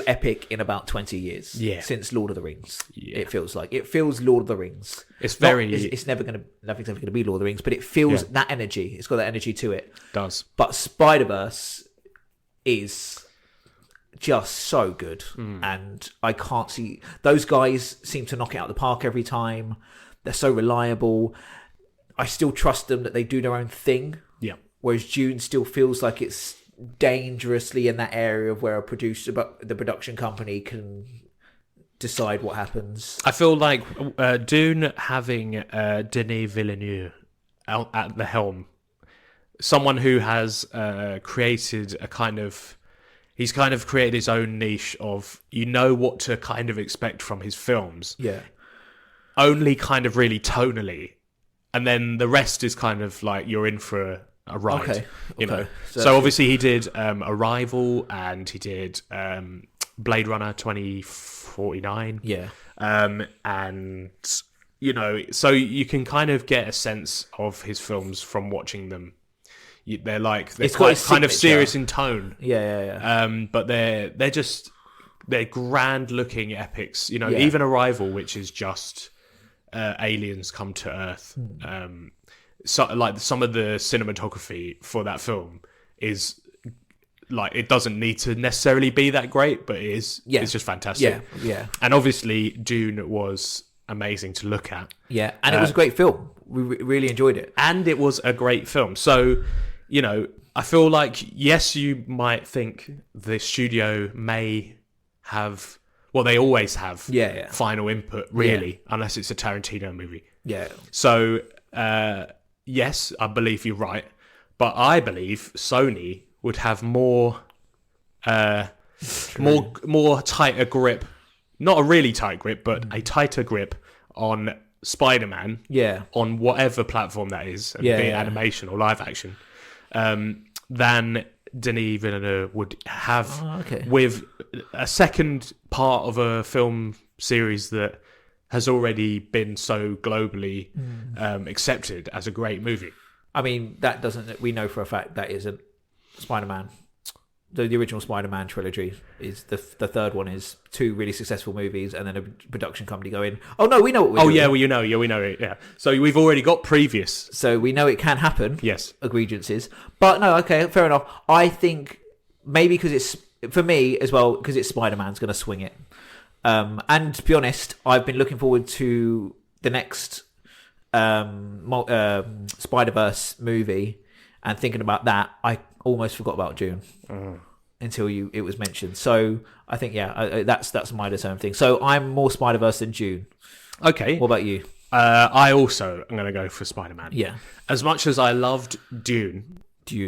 epic in about 20 years. Yeah. Since Lord of the Rings. Yeah. It feels like. It feels Lord of the Rings. It's very... It's never going to... Nothing's ever going to be Lord of the Rings, but it feels that energy. It's got that energy to it. does. But Spider-Verse is just so good. And I can't see... Those guys seem to knock it out of the park every time. They're so reliable. I still trust them that they do their own thing. Yeah. Whereas Dune still feels like it's dangerously in that area of where a producer, but the production company can decide what happens. I feel like Dune having Denis Villeneuve out at the helm, someone who has created a kind of... He's kind of created his own niche of, you know what to kind of expect from his films. Yeah. Only kind of really tonally. And then the rest is kind of like you're in for a ride. Okay. You know. So obviously he did Arrival and he did Blade Runner 2049. Yeah. And, you know, so you can kind of get a sense of his films from watching them. They're kind of serious in tone. Yeah. But they're grand looking epics. You know, even Arrival, which is just aliens come to Earth. So like some of the cinematography for that film is like, it doesn't need to necessarily be that great, but it is. Yeah. It's just fantastic. Yeah. And obviously Dune was amazing to look at. Yeah, and it was a great film. We really enjoyed it. And it was a great film. So, you know, I feel like, yes, you might think the studio may have, well, they always have final input, really, unless it's a Tarantino movie. Yeah. So, yes, I believe you're right. But I believe Sony would have more tighter grip. Not a really tight grip, but a tighter grip on Spider-Man. Yeah. On whatever platform that is, be it animation or live action. Than Denis Villeneuve would have with a second part of a film series that has already been so globally accepted as a great movie. I mean, that doesn't... We know for a fact that isn't Spider-Man. The original Spider-Man trilogy is the third one is 2 really successful movies and then a production company going, oh no, we know what we're doing. We know it. Yeah. So we've already got previous. So we know it can happen. Yes. Egregiances. But no, okay, fair enough. I think maybe because it's, for me as well, because it's Spider-Man's going to swing it. And to be honest, I've been looking forward to the next Spider-Verse movie and thinking about that. I almost forgot about Dune until it was mentioned. So I think that's my determined thing. So I'm more Spider-Verse than Dune. Okay. What about you? I also am going to go for Spider-Man. Yeah. As much as I loved Dune,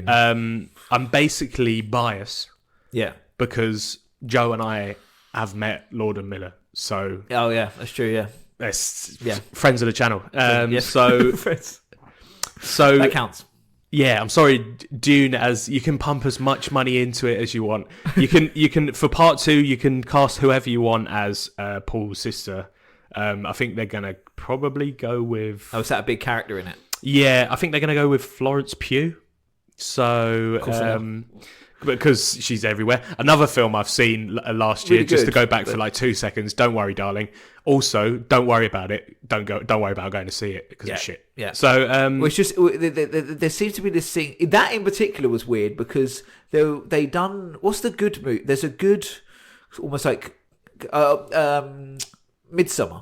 I'm basically biased. Yeah. Because Joe and I have met Lord and Miller. So oh yeah, that's true. Yeah. Friends of the channel. So that counts. Yeah, I'm sorry, Dune, as you can pump as much money into it as you want. You can for part 2, you can cast whoever you want as Paul's sister. I think they're gonna probably go with. Oh, is that a big character in it? Yeah, I think they're gonna go with Florence Pugh. So because she's everywhere. Another film I've seen last year, Really just to good, go back for but- like 2 seconds. Don't worry, darling. Also, don't worry about it. Don't worry about going to see it because it's shit. Yeah. So, Well, it's just there seems to be this thing that in particular was weird because they done what's the good movie? There's a good, almost like Midsummer.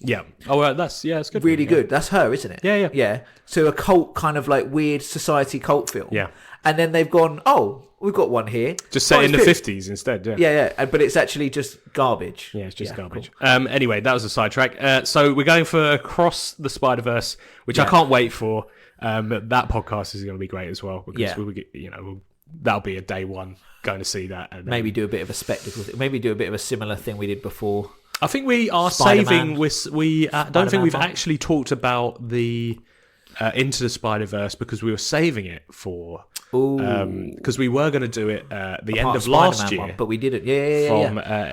yeah. Oh, it's good. Really good. That's her, isn't it? Yeah. Yeah. So a cult kind of like weird society cult film. Yeah. And then they've gone, oh, we've got one here. Just set Oh, in the it's good. 50s instead. Yeah. Yeah. But it's actually just garbage. Yeah, it's just garbage. Cool. Anyway, that was a sidetrack. So we're going for Across the Spider-Verse, which I Yeah. can't wait for. That podcast is going to be great as well because Yeah. that'll be a day one going to see that. And Maybe do a bit of a spectacle. Maybe do a bit of a similar thing we did before. I think we are Spider-Man. saving. We don't think Spider-Man we've one. actually talked about the Into the Spider-Verse because we were saving it for because we were going to do it at the end Part of last Spider-Man year one, but we didn't. Yeah.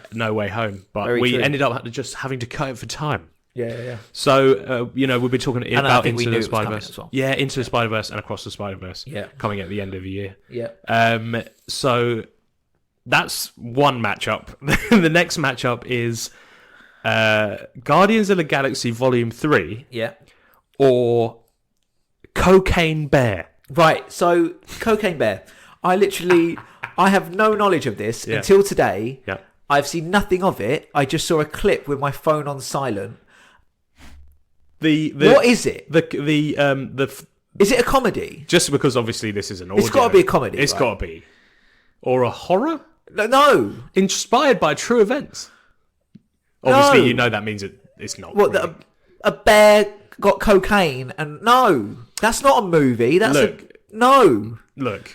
from No Way Home, but Very we true. ended up just having to cut it for time. Yeah. So, we'll be talking I about think we Into knew the it was coming Spider-Verse. as well. Yeah, Into the Spider-Verse and Across the Spider-Verse. Yeah. Coming at the end of the year. Yeah. So, that's one matchup. The next matchup is Guardians of the Galaxy Volume 3 Yeah. or Cocaine Bear. Right. So, Cocaine Bear. I have no knowledge of this until today. Yeah. I've seen nothing of it. I just saw a clip with my phone on silent. What is it? Is it a comedy? Just because obviously this is an audio. It's got to be a comedy. It's right? got to be. Or a horror? No. Inspired by true events. Obviously, you know that means it's not. What? really. A bear got cocaine and no, that's not a movie. That's Look. no. Look,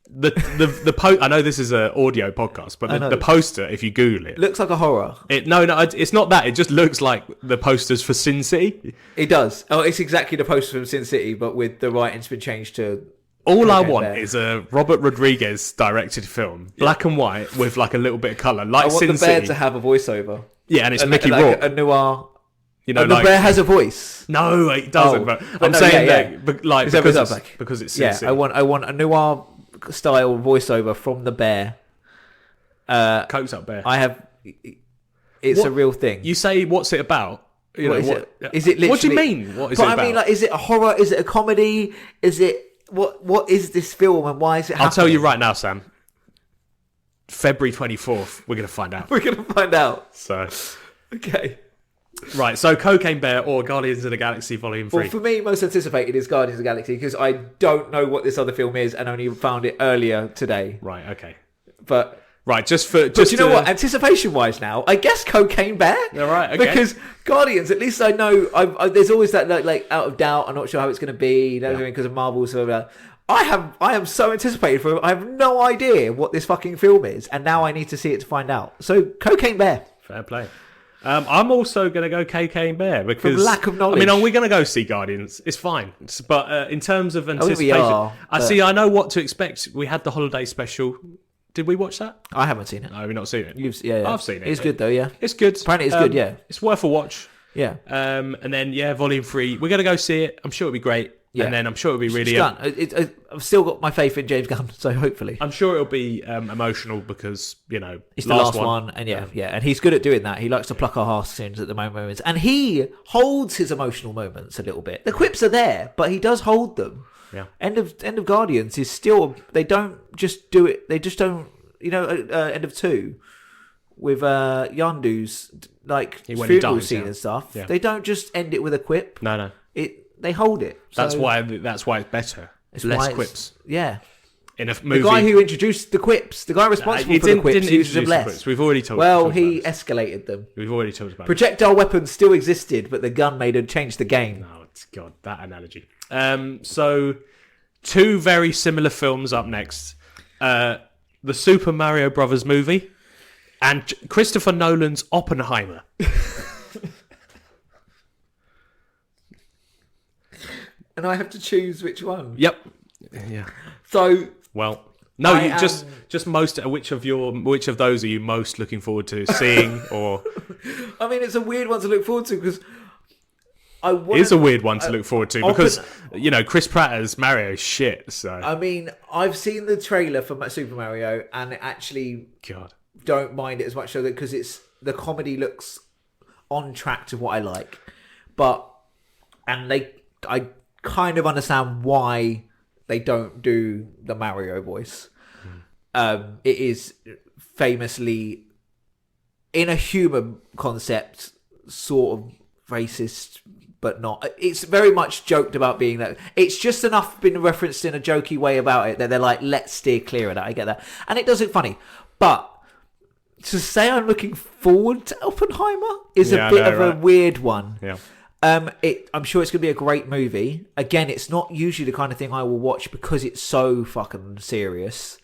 the I know this is an audio podcast, but the poster, if you Google it, Looks like a horror. no, it's not that. It just looks like the posters for Sin City. It does. Oh, it's exactly the poster from Sin City, but with the writing's been changed to. All I Cocaine want Bear. is a Robert Rodriguez directed film, black and white, with like a little bit of color, like I want Sin the bear City. to have a voiceover. Yeah, and it's Mickey like Rourke. a noir. You know, And the like bear has a voice. no, it doesn't. Oh, but but I'm no, saying yeah. that, but like Is that because what it's, it's like? because it's Sin Yeah, City. I want a noir style voiceover from the bear. Cokes up bear. I have. It's What- a real thing. You say, what's it about? You What know, is what, it? Is it What do you literally- mean? What is But it I about? mean, like, is it a horror? Is it a comedy? Is it what is this film and why is it? I'll tell you happening? right now, Sam. February 24th, we're going to find out. We're gonna find out. So, Okay. right. So, Cocaine Bear or Guardians of the Galaxy Volume 3. Well, for me, most anticipated is Guardians of the Galaxy because I don't know what this other film is and only found it earlier today. Right. Okay. But Right. Just But you know what? Anticipation-wise, now I guess Cocaine Bear. All right, okay. Because Guardians, at least I know. There's always that like out of doubt. I'm not sure how it's going to be. You know what I mean? Because of Marvel. So I am so anticipated for it. I have no idea what this fucking film is, and now I need to see it to find out. So Cocaine Bear. Fair play. I'm also going to go Cocaine Bear because lack of knowledge. I mean, we're going to go see Guardians. It's fine, but in terms of think anticipation, we are, I but- see. I know what to expect. We had the holiday special. Did we watch that? I haven't seen it. No, we've not seen it. Yeah. I've seen it. It's good though. Yeah. It's good. Apparently it's good, yeah. It's worth a watch. Yeah. And then Volume 3. We're gonna go see it. I'm sure it'll be great. Yeah. And then I'm sure it'll be really. It's Gunn. I've still got my faith in James Gunn, so hopefully. I'm sure it'll be emotional because It's the last one, and yeah, and he's good at doing that. He likes to pluck our heartstrings at the moments, and he holds his emotional moments a little bit. The quips are there, but he does hold them. Yeah. End of Guardians is still. They don't just do it. They just don't. End of 2 with Yondu's like When he funeral dies, scene yeah. and stuff. Yeah. They don't just end it with a quip. No. They hold it. That's So why it's better. it's Less why it's- quips Yeah. in a The movie. guy who introduced the quips, the guy responsible he for the didn't quips, uses them introduce the less. quips. We've already talked. Well, talked he about this. escalated them. We've already talked about it. Projectile weapons still existed, but the gun made it change the game. Oh God, that analogy. So 2 very similar films up next. The Super Mario Brothers movie and Christopher Nolan's Oppenheimer. And I have to choose which one. Yep. Yeah. So Well, no, I you am- just most. Which of those are you most looking forward to seeing? Or I mean, it's a weird one to look forward to because It's a weird one to look forward to because Chris Pratt as Mario is shit. So I mean, I've seen the trailer for Super Mario, and actually, don't mind it as much, so that because the comedy looks on track to what I like, I kind of understand why they don't do the Mario voice. It is famously, in a humour concept, sort of racist, but not. It's very much joked about being that. It's just enough been referenced in a jokey way about it that they're like, let's steer clear of that. I get that. And it does look funny. But to say I'm looking forward to Oppenheimer is a bit of a weird one. Yeah. I'm sure it's going to be a great movie. Again, it's not usually the kind of thing I will watch because it's so fucking serious.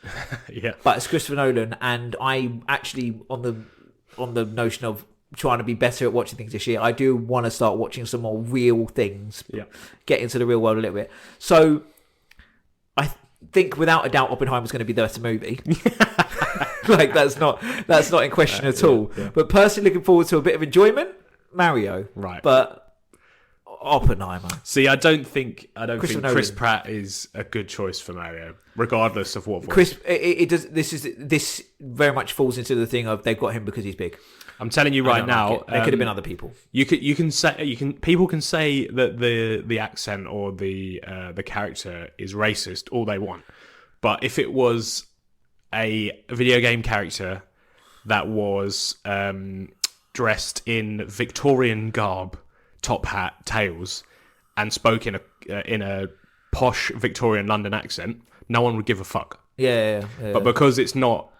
Yeah. But it's Christopher Nolan, and I actually, on the notion of trying to be better at watching things this year, I do want to start watching some more real things. Yeah. Get into the real world a little bit. So I think without a doubt Oppenheimer's going to be the better movie. Like that's not in question at all. Yeah. But personally looking forward to a bit of enjoyment, Mario. Right. But Oppenheimer. See, I don't think Nolan. Chris Pratt is a good choice for Mario, regardless of what voice. Chris, it does. This very much falls into the thing of they've got him because he's big. I'm telling you right now, there could have been other people. People can say that the accent or the character is racist all they want, but if it was a video game character that was dressed in Victorian garb, top hat, tails, and spoke in a posh Victorian London accent, no one would give a fuck. Yeah. But because it's not,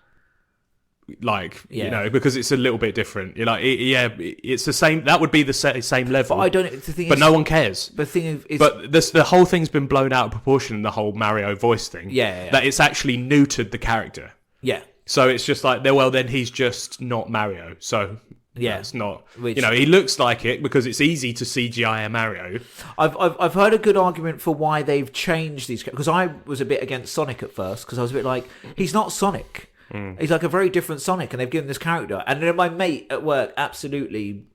because it's a little bit different, you're like, it's the same. That would be the same level. But I don't. The thing but is, no one cares. The thing is, but the whole thing's been blown out of proportion. The whole Mario voice thing. Yeah. That it's actually neutered the character. Yeah. So it's just like, well, then he's just not Mario. So. Yeah, it's not. He looks like it because it's easy to CGI a Mario. I've heard a good argument for why they've changed these, because I was a bit against Sonic at first because I was a bit like, he's not Sonic. He's like a very different Sonic, and they've given this character. And then my mate at work absolutely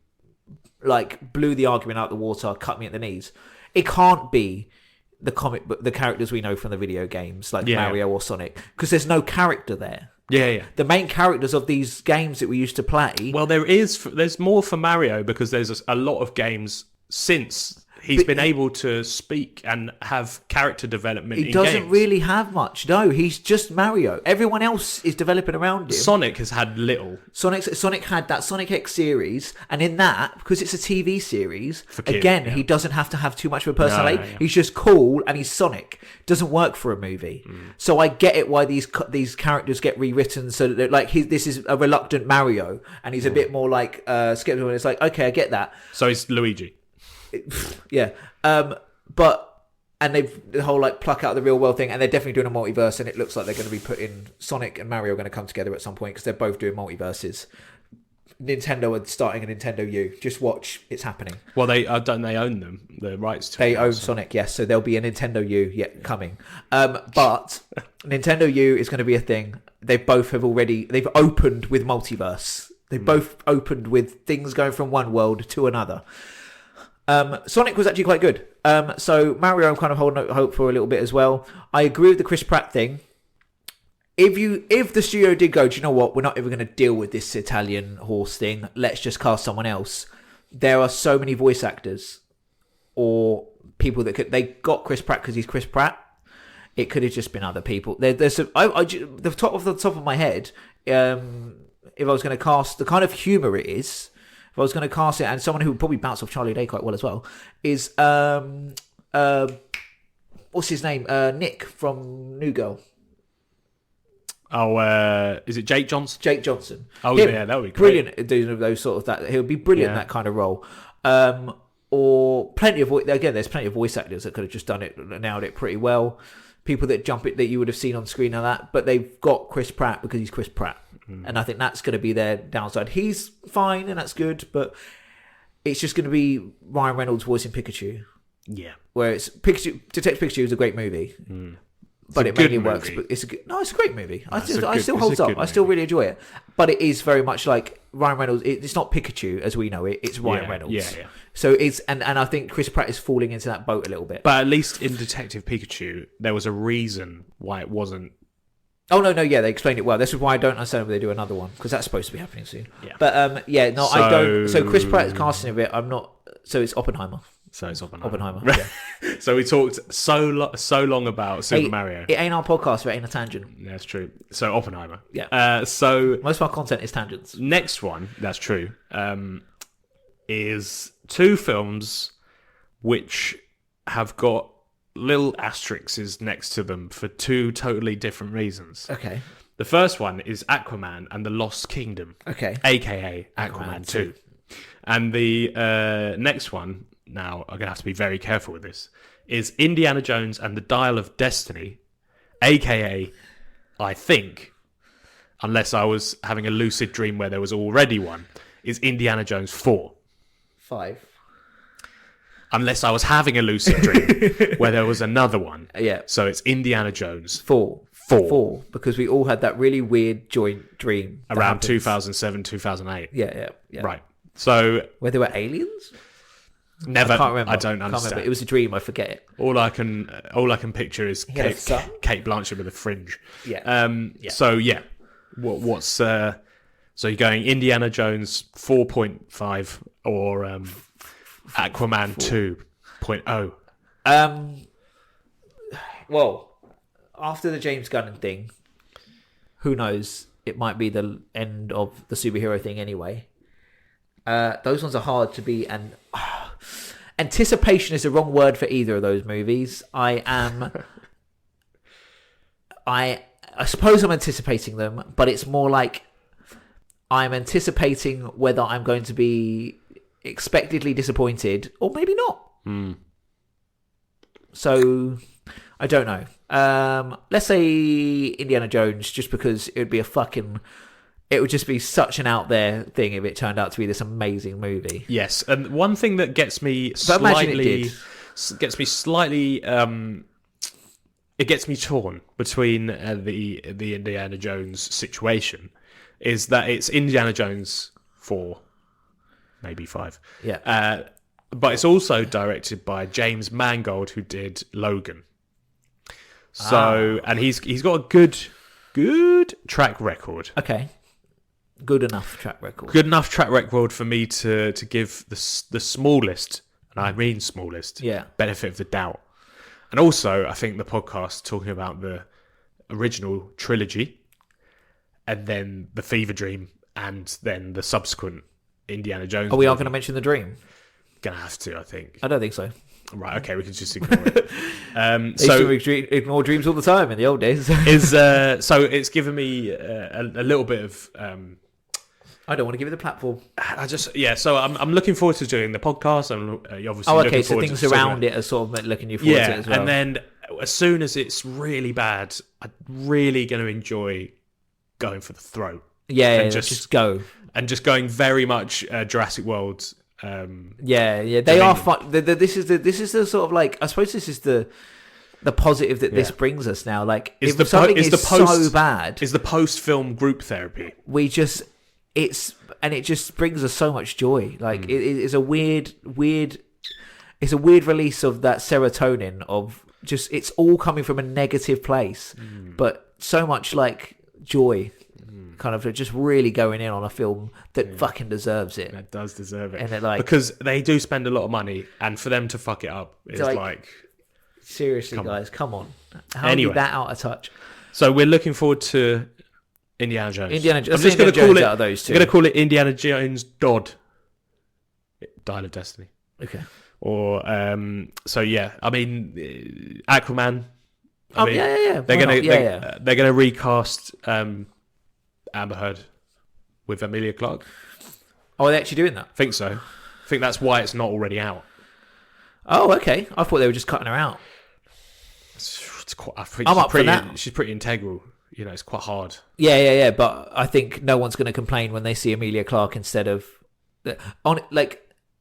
blew the argument out the water, cut me at the knees. It can't be the comic book, the characters we know from the video games like Mario or Sonic, because there's no character there. Yeah. The main characters of these games that we used to play. Well, there's more for Mario because there's a lot of games since he's been able to speak and have character development in games. He doesn't really have much. No, he's just Mario. Everyone else is developing around him. Sonic has had little. Sonic had that Sonic X series, and in that, because it's a TV series, he doesn't have to have too much of a personality. No. He's just cool, and he's Sonic. Doesn't work for a movie. So I get it why these characters get rewritten so that this is a reluctant Mario, and he's a bit more skeptical. And it's like, okay, I get that. So he's Luigi. Yeah, and they've the whole pluck out the real world thing, and they're definitely doing a multiverse, and it looks like they're going to be putting Sonic and Mario are going to come together at some point because they're both doing multiverses. Nintendo are starting a Nintendo U. Just watch, it's happening. Well, don't they own them, the rights to? They own Sonic, yes. So there'll be a Nintendo U coming. But Nintendo U is going to be a thing. They've opened with multiverse. They've both opened with things going from one world to another. Sonic was actually quite good. So Mario, I'm kind of holding hope for a little bit as well. I agree with the Chris Pratt thing. If the studio did go, do you know what? We're not even going to deal with this Italian horse thing. Let's just cast someone else. There are so many voice actors or people that they got Chris Pratt because he's Chris Pratt. It could have just been other people. There's some, the top of my head. If I was going to cast the kind of humour it is. If I was going to cast it, and someone who would probably bounce off Charlie Day quite well as well, is what's his name? Nick from New Girl. Oh, is it Jake Johnson? Jake Johnson. Oh, yeah, that would be great. Brilliant doing those sort of that. He would be brilliant in that kind of role. Or plenty of there's plenty of voice actors that could have just done it, nailed it pretty well. People that jump it that you would have seen on screen and that, but they've got Chris Pratt because he's Chris Pratt. And I think that's going to be their downside. He's fine and that's good, but it's just going to be Ryan Reynolds voicing Pikachu. Yeah. Where it's Detective Pikachu is a great movie. But it mainly works. But it's a great movie. It still holds up. I still really enjoy it. But it is very much like Ryan Reynolds. It's not Pikachu as we know it. It's Ryan Reynolds. Yeah. So it's and I think Chris Pratt is falling into that boat a little bit. But at least in Detective Pikachu, there was a reason why it wasn't. Oh no, yeah, they explained it well. This is why I don't understand if they do another one because that's supposed to be happening soon. Yeah. But I don't. So Chris Pratt is casting of it. I'm not. So it's Oppenheimer. So it's Oppenheimer. Yeah. So we talked so long about Super Mario. It ain't our podcast. It ain't a tangent. That's true. So Oppenheimer. Yeah. So most of our content is tangents. Next one, that's true, is two films which have got little asterisks next to them for two totally different reasons. Okay. The first one is Aquaman and the Lost Kingdom. Okay. AKA Aquaman 2. And the next one, now I'm going to have to be very careful with this, is Indiana Jones and the Dial of Destiny, AKA, I think, unless I was having a lucid dream where there was already one, is Indiana Jones 4. 5. Unless I was having a lucid dream where there was another one. Yeah. So it's Indiana Jones 4. 4. Because we all had that really weird joint dream. Around 2007, 2008. Yeah. Right. So... Where there were aliens? Never. I can't remember. I don't understand. It was a dream. I forget it. All I can picture is Kate Blanchett with a fringe. Yeah. So yeah, what's so you're going Indiana Jones 4.5 or Aquaman 2.0? Well, after the James Gunn thing, who knows? It might be the end of the superhero thing anyway. Those ones are hard to be, and anticipation is the wrong word for either of those movies. I suppose I'm anticipating them, but it's more like I'm anticipating whether I'm going to be expectedly disappointed or maybe not. So I don't know. Let's say Indiana Jones, just because it would be it would just be such an out there thing if it turned out to be this amazing movie. Yes, and one thing that gets me slightly it gets me torn between the Indiana Jones situation is that it's Indiana Jones 4, maybe 5. Yeah. But it's also directed by James Mangold, who did Logan. So, and he's got a good track record. Okay. Good enough track record. Good enough track record for me to give the smallest, and I mean smallest, benefit of the doubt. And also, I think the podcast talking about the original trilogy, and then the Fever Dream, and then the subsequent Indiana Jones. Oh, we are going to mention the Dream? Gonna have to, I think. I don't think so. Right, okay, we can just ignore it. So we ignore dreams all the time in the old days. So it's given me a little bit of. I don't want to give it the platform. So I'm looking forward to doing the podcast. I'm obviously. Oh, okay. So things around it are sort of looking you forward to it as well. And then as soon as it's really bad, I'm really going to enjoy going for the throat. Yeah, just go and just going very much Jurassic World. They are fun. This is the sort of like, I suppose this is the positive that this brings us now. Like, if something is so bad, is the post film group therapy. It just brings us so much joy. Like it is a weird. It's a weird release of that serotonin of just, it's all coming from a negative place, but so much like joy. Kind of just really going in on a film that fucking deserves it. That does deserve it. And it because they do spend a lot of money, and for them to fuck it up is like seriously, guys, come on. How are you that out of touch? So we're looking forward to Indiana Jones. I'm just going to call it out of those two. I'm going to call it Indiana Jones Dial of Destiny. Okay. Or so yeah, I mean Aquaman. Yeah. They're gonna recast Amber Heard with Emilia Clarke. Oh, are they actually doing that? I think so. I think that's why it's not already out. Oh, okay. I thought they were just cutting her out. I'm up for that. She's pretty integral. You know, it's quite hard. Yeah. But I think no one's going to complain when they see Emilia Clarke instead of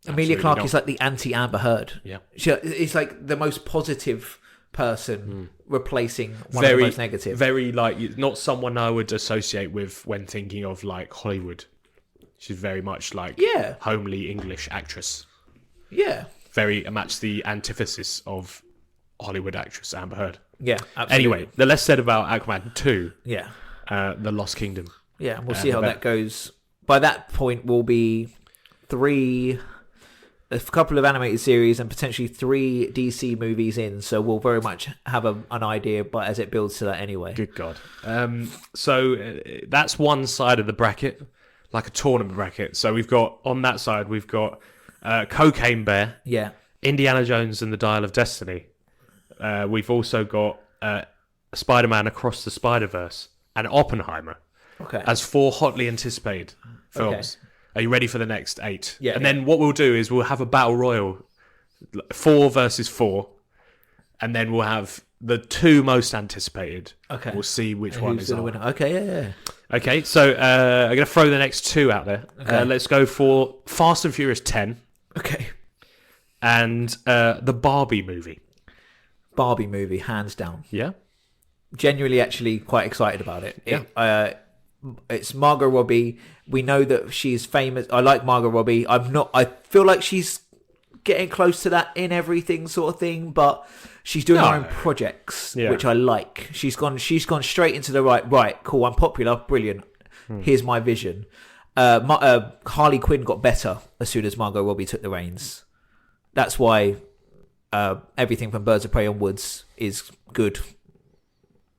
Emilia Clarke is like the anti-Amber Heard. Yeah, it's like the most positive person replacing one of the most negative. Very like not someone I would associate with when thinking of like Hollywood. She's very much like Yeah. homely English actress. Yeah. Very much the antithesis of Hollywood actress Amber Heard. Yeah, absolutely. Anyway, the less said about Aquaman 2, Yeah. The Lost Kingdom. Yeah, we'll see how that goes. By that point, we'll be a couple of animated series and potentially 3 DC movies in, so we'll very much have an idea, but as it builds to that anyway. Good God. So that's one side of the bracket, like a tournament bracket. So we've got, on that side, we've got Cocaine Bear, Yeah. Indiana Jones and the Dial of Destiny. We've also got Spider-Man Across the Spider-Verse and Oppenheimer Okay. as 4 hotly anticipated films. Okay. Are you ready for the next 8? Yeah. And then what we'll do is we'll have a battle royal, 4 versus 4, and then we'll have the 2 most anticipated. Okay. We'll see which one Who's is gonna on. win? Okay, yeah. Okay, so I'm going to throw the next 2 out there. Okay. Let's go for Fast and Furious 10 Okay. and the Barbie movie. Barbie movie, hands down. Yeah? Genuinely, actually, quite excited about it. It's Margot Robbie. We know that she's famous. I like Margot Robbie. I feel like she's getting close to that in everything sort of thing, but she's doing her own projects, which I like. She's gone straight into the right, cool, I'm popular, brilliant. Here's my vision. Harley Quinn got better as soon as Margot Robbie took the reins. That's why everything from Birds of Prey onwards is good,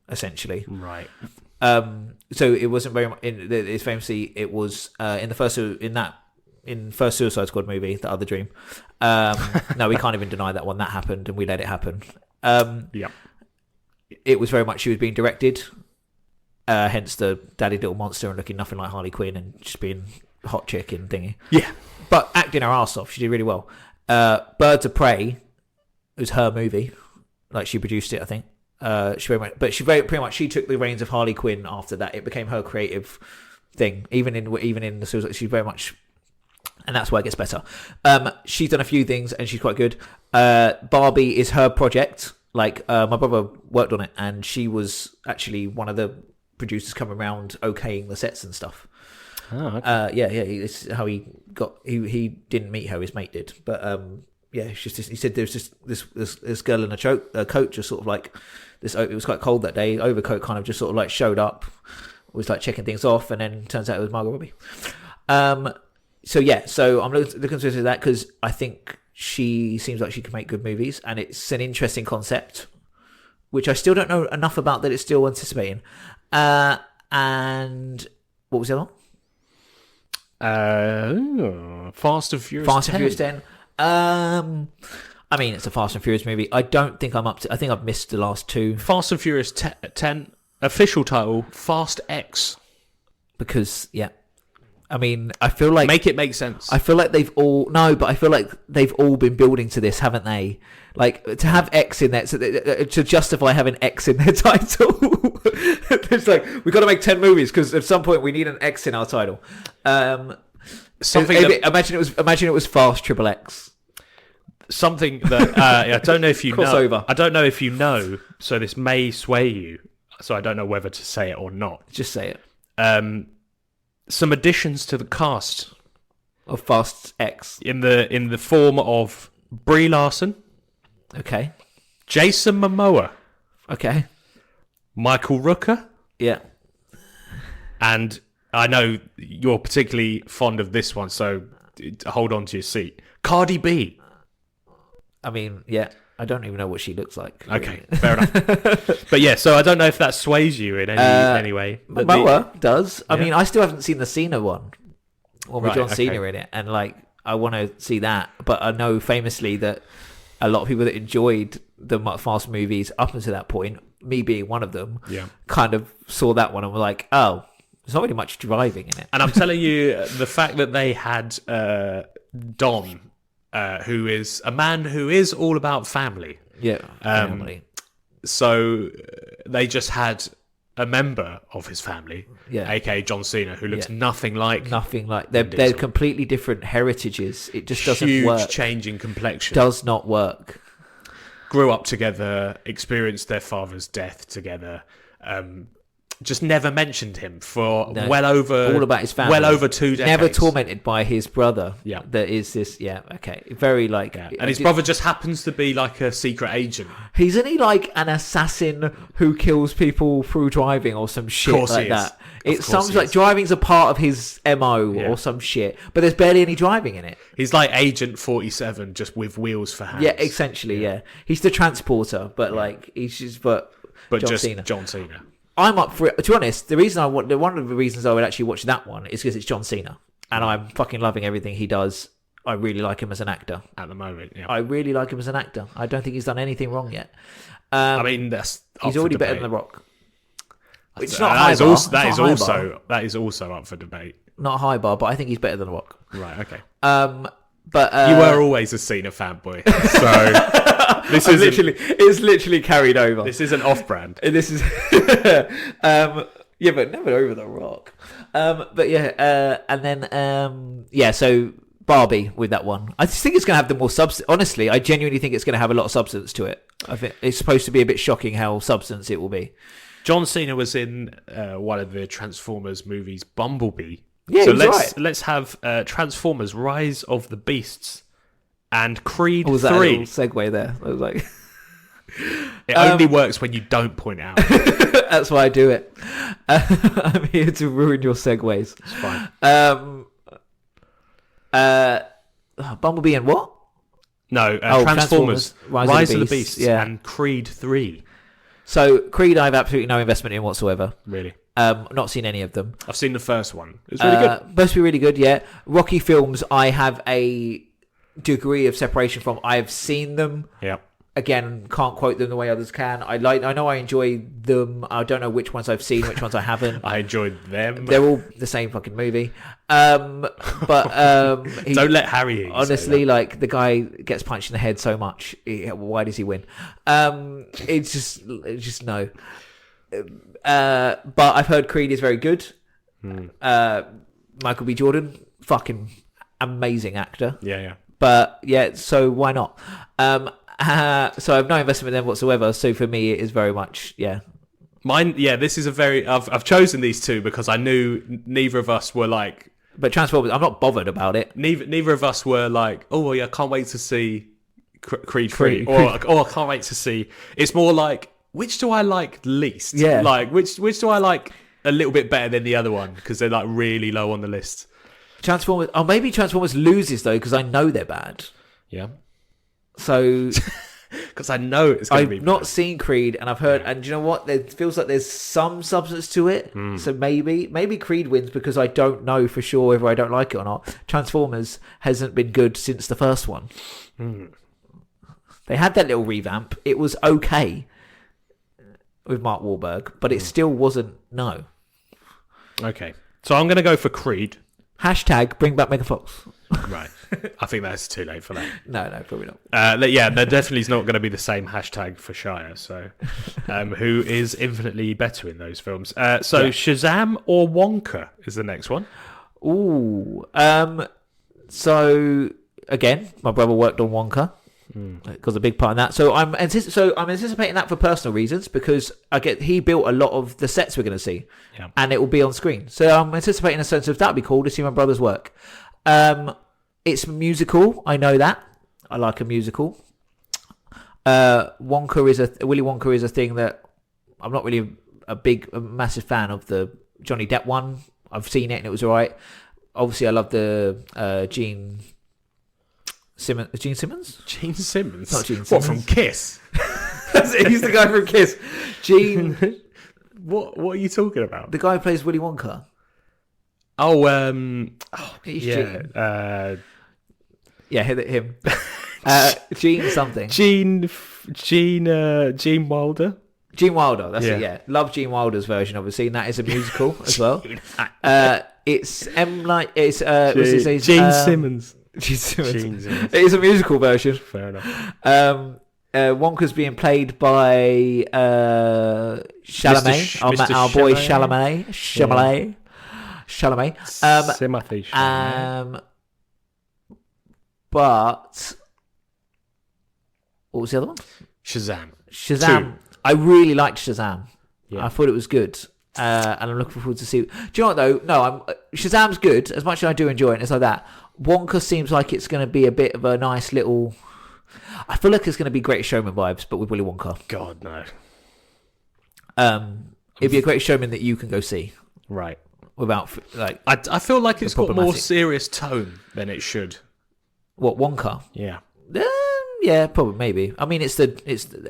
essentially. Right. So it wasn't very much. It's famously, it was in first Suicide Squad movie, The Other Dream. No, we can't even deny that one. That happened, and we let it happen. Yeah. It was very much she was being directed, hence the daddy little monster and looking nothing like Harley Quinn and just being hot chick and thingy. Yeah. But acting her ass off, she did really well. Birds of Prey was her movie, like she produced it, I think. She took the reins of Harley Quinn after that. It became her creative thing. Even in the Suicide, she's very much, and that's why it gets better. She's done a few things and she's quite good. Barbie is her project. Like my brother worked on it, and she was actually one of the producers coming around okaying the sets and stuff. Oh, okay. Yeah. It's how he got. He didn't meet her. His mate did, but yeah. It's just he said there was just this girl in a coat, just sort of like this. It was quite cold that day. Overcoat kind of just sort of like showed up, was like checking things off, and then turns out it was Margot Robbie. So I'm looking to that because I think she seems like she can make good movies, and it's an interesting concept, which I still don't know enough about that it's still anticipating. And what was the other one? Fast and Furious 10. Fast and Furious 10. I mean, it's a Fast and Furious movie. I don't think I'm up to. I think I've missed the last 2. Fast and Furious 10, official title, Fast X. Because, yeah. I mean, I feel like... Make it make sense. I feel like they've all... No, but I feel like they've all been building to this, haven't they? Like, to have X in there, to justify having X in their title. It's like, we've got to make 10 movies because at some point we need an X in our title. Imagine it was Fast Triple X. Something that I don't know if you Crossover. know. I don't know if you know, so this may sway you. So I don't know whether to say it or not. Just say it. Some additions to the cast Of Fast X. in the form of Brie Larson, Okay. Jason Momoa, Okay. Michael Rooker, Yeah. and I know you're particularly fond of this one, so hold on to your seat. Cardi B. I mean, yeah. I don't even know what she looks like. Okay, fair enough. But yeah, so I don't know if that sways you in any way. But Momoa does. I Yeah. mean, I still haven't seen the Cena one. With Right, John Cena okay. in it. And, like, I want to see that. But I know famously that a lot of people that enjoyed the Fast movies up until that point, me being one of them, Yeah. kind of saw that one and were like, oh, there's not really much driving in it. And I'm telling you, the fact that they had Dom, who is a man who is all about family. Yeah. Family. So they just had a member of his family, Yeah. aka John Cena, who looks Yeah. nothing like Nothing like... They're Diesel. completely different heritages. It just doesn't huge work. change in complexion. Does not work. Grew up together, experienced their father's death together. just never mentioned him for No. well over All about his family. well over 2 decades. Never tormented by his brother. Yeah. That is this. Yeah. Okay. Very like. Yeah. And his brother just happens to be like a secret agent. Isn't he like an assassin who kills people through driving or some shit like that? It sounds like driving's a part of his MO or some shit, but there's barely any driving in it. He's like Agent 47, just with wheels for hands. Yeah, essentially, yeah. He's the transporter, but like he's just but John just Cena. John Cena. I'm up for it. To be honest, the reason one of the reasons I would actually watch that one is because it's John Cena, and I'm fucking loving everything he does. I really like him as an actor. At the moment, yeah. I really like him as an actor. I don't think he's done anything wrong yet. I mean, he's already better than The Rock. It's not high bar. That is also up for debate. Not a high bar, but I think he's better than The Rock. Right. Okay. But you were always a Cena fanboy, so this is literally carried over. This isn't off-brand. This is, yeah, but never over The Rock. But yeah, and then yeah, so Barbie with that one. I just think it's going to have the more substance. Honestly, I genuinely think it's going to have a lot of substance to it. I think it's supposed to be a bit shocking how substance it will be. John Cena was in one of the Transformers movies, Bumblebee. Yeah, so let's have Transformers: Rise of the Beasts and Creed was that 3. a little segue there? I was like, it only works when you don't point it out. That's why I do it. I'm here to ruin your segues. It's fine. Bumblebee and what? No, Transformers: Rise of the Beasts and Creed 3. So Creed, I have absolutely no investment in whatsoever. Really? Not seen any of them. I've seen the first one. It's really good. Supposed to be really good, yeah. Rocky films, I have a degree of separation from. I've seen them. Yeah. Again, can't quote them the way others can. I know I enjoy them. I don't know which ones I've seen, which ones I haven't. I enjoyed them. They're all the same fucking movie. Don't let Harry. Honestly, like the guy gets punched in the head so much. Why does he win? It's just no. But I've heard Creed is very good. Michael B. Jordan, fucking amazing actor. Yeah. But yeah, so why not? So I have no investment in them whatsoever. So for me, it is very much Mine, yeah. This is a very. I've chosen these two because I knew neither of us were like. But Transformers, I'm not bothered about it. Neither of us were like, oh yeah, I can't wait to see Creed 3, or I can't wait to see. It's more like, which do I like least? Yeah. Like which do I like a little bit better than the other one because they're like really low on the list. Transformers. Oh, maybe Transformers loses though because I know they're bad. Yeah. So. Because I know it's going to be. I've not seen Creed, and I've heard, and do you know what? It feels like there's some substance to it. So maybe Creed wins because I don't know for sure whether I don't like it or not. Transformers hasn't been good since the first one. They had that little revamp. It was okay with Mark Wahlberg, but it still wasn't. No. Okay, so I'm going to go for Creed. # bring back Megan Fox. Right. I think that's too late for that. No, probably not. Yeah, there definitely is not going to be the same hashtag for Shia, so who is infinitely better in those films. Shazam or Wonka is the next one. Ooh. So, again, my brother worked on Wonka. Because a big part in that. So I'm anticipating that for personal reasons because he built a lot of the sets we're going to see, and it will be on screen. So I'm anticipating a sense of that'd be cool to see my brother's work. It's musical. I know that. I like a musical. Willy Wonka is a thing that I'm not really a massive fan of. The Johnny Depp one. I've seen it and it was alright. Obviously, I love the Gene Simmons? Gene Simmons? Not Gene Simmons. What, from Kiss? He's the guy from Kiss. Gene. What are you talking about? The guy who plays Willy Wonka. He's Gene. Him. Gene something. Gene Wilder. Gene Wilder. That's it. Yeah, love Gene Wilder's version. Obviously, and that is a musical as well. It's Gene Simmons. Gene Simmons. It is a musical version. Fair enough. Wonka's being played by Chalamet, our boy Chalamet. Timothy Chalamet. But what was the other one? Shazam. 2. I really liked Shazam. Yeah. I thought it was good. and I'm looking forward to see. Do you know what though? No, Shazam's good. As much as I do enjoy it, and it's like that. Wonka seems like it's going to be a bit of a nice little. I feel like it's going to be Great Showman vibes, but with Willy Wonka. God no. It'd be a Great Showman that you can go see. Right. Without like, I feel like it's got more serious tone than it should. What, Wonka? Yeah. Yeah, probably, maybe. I mean, it's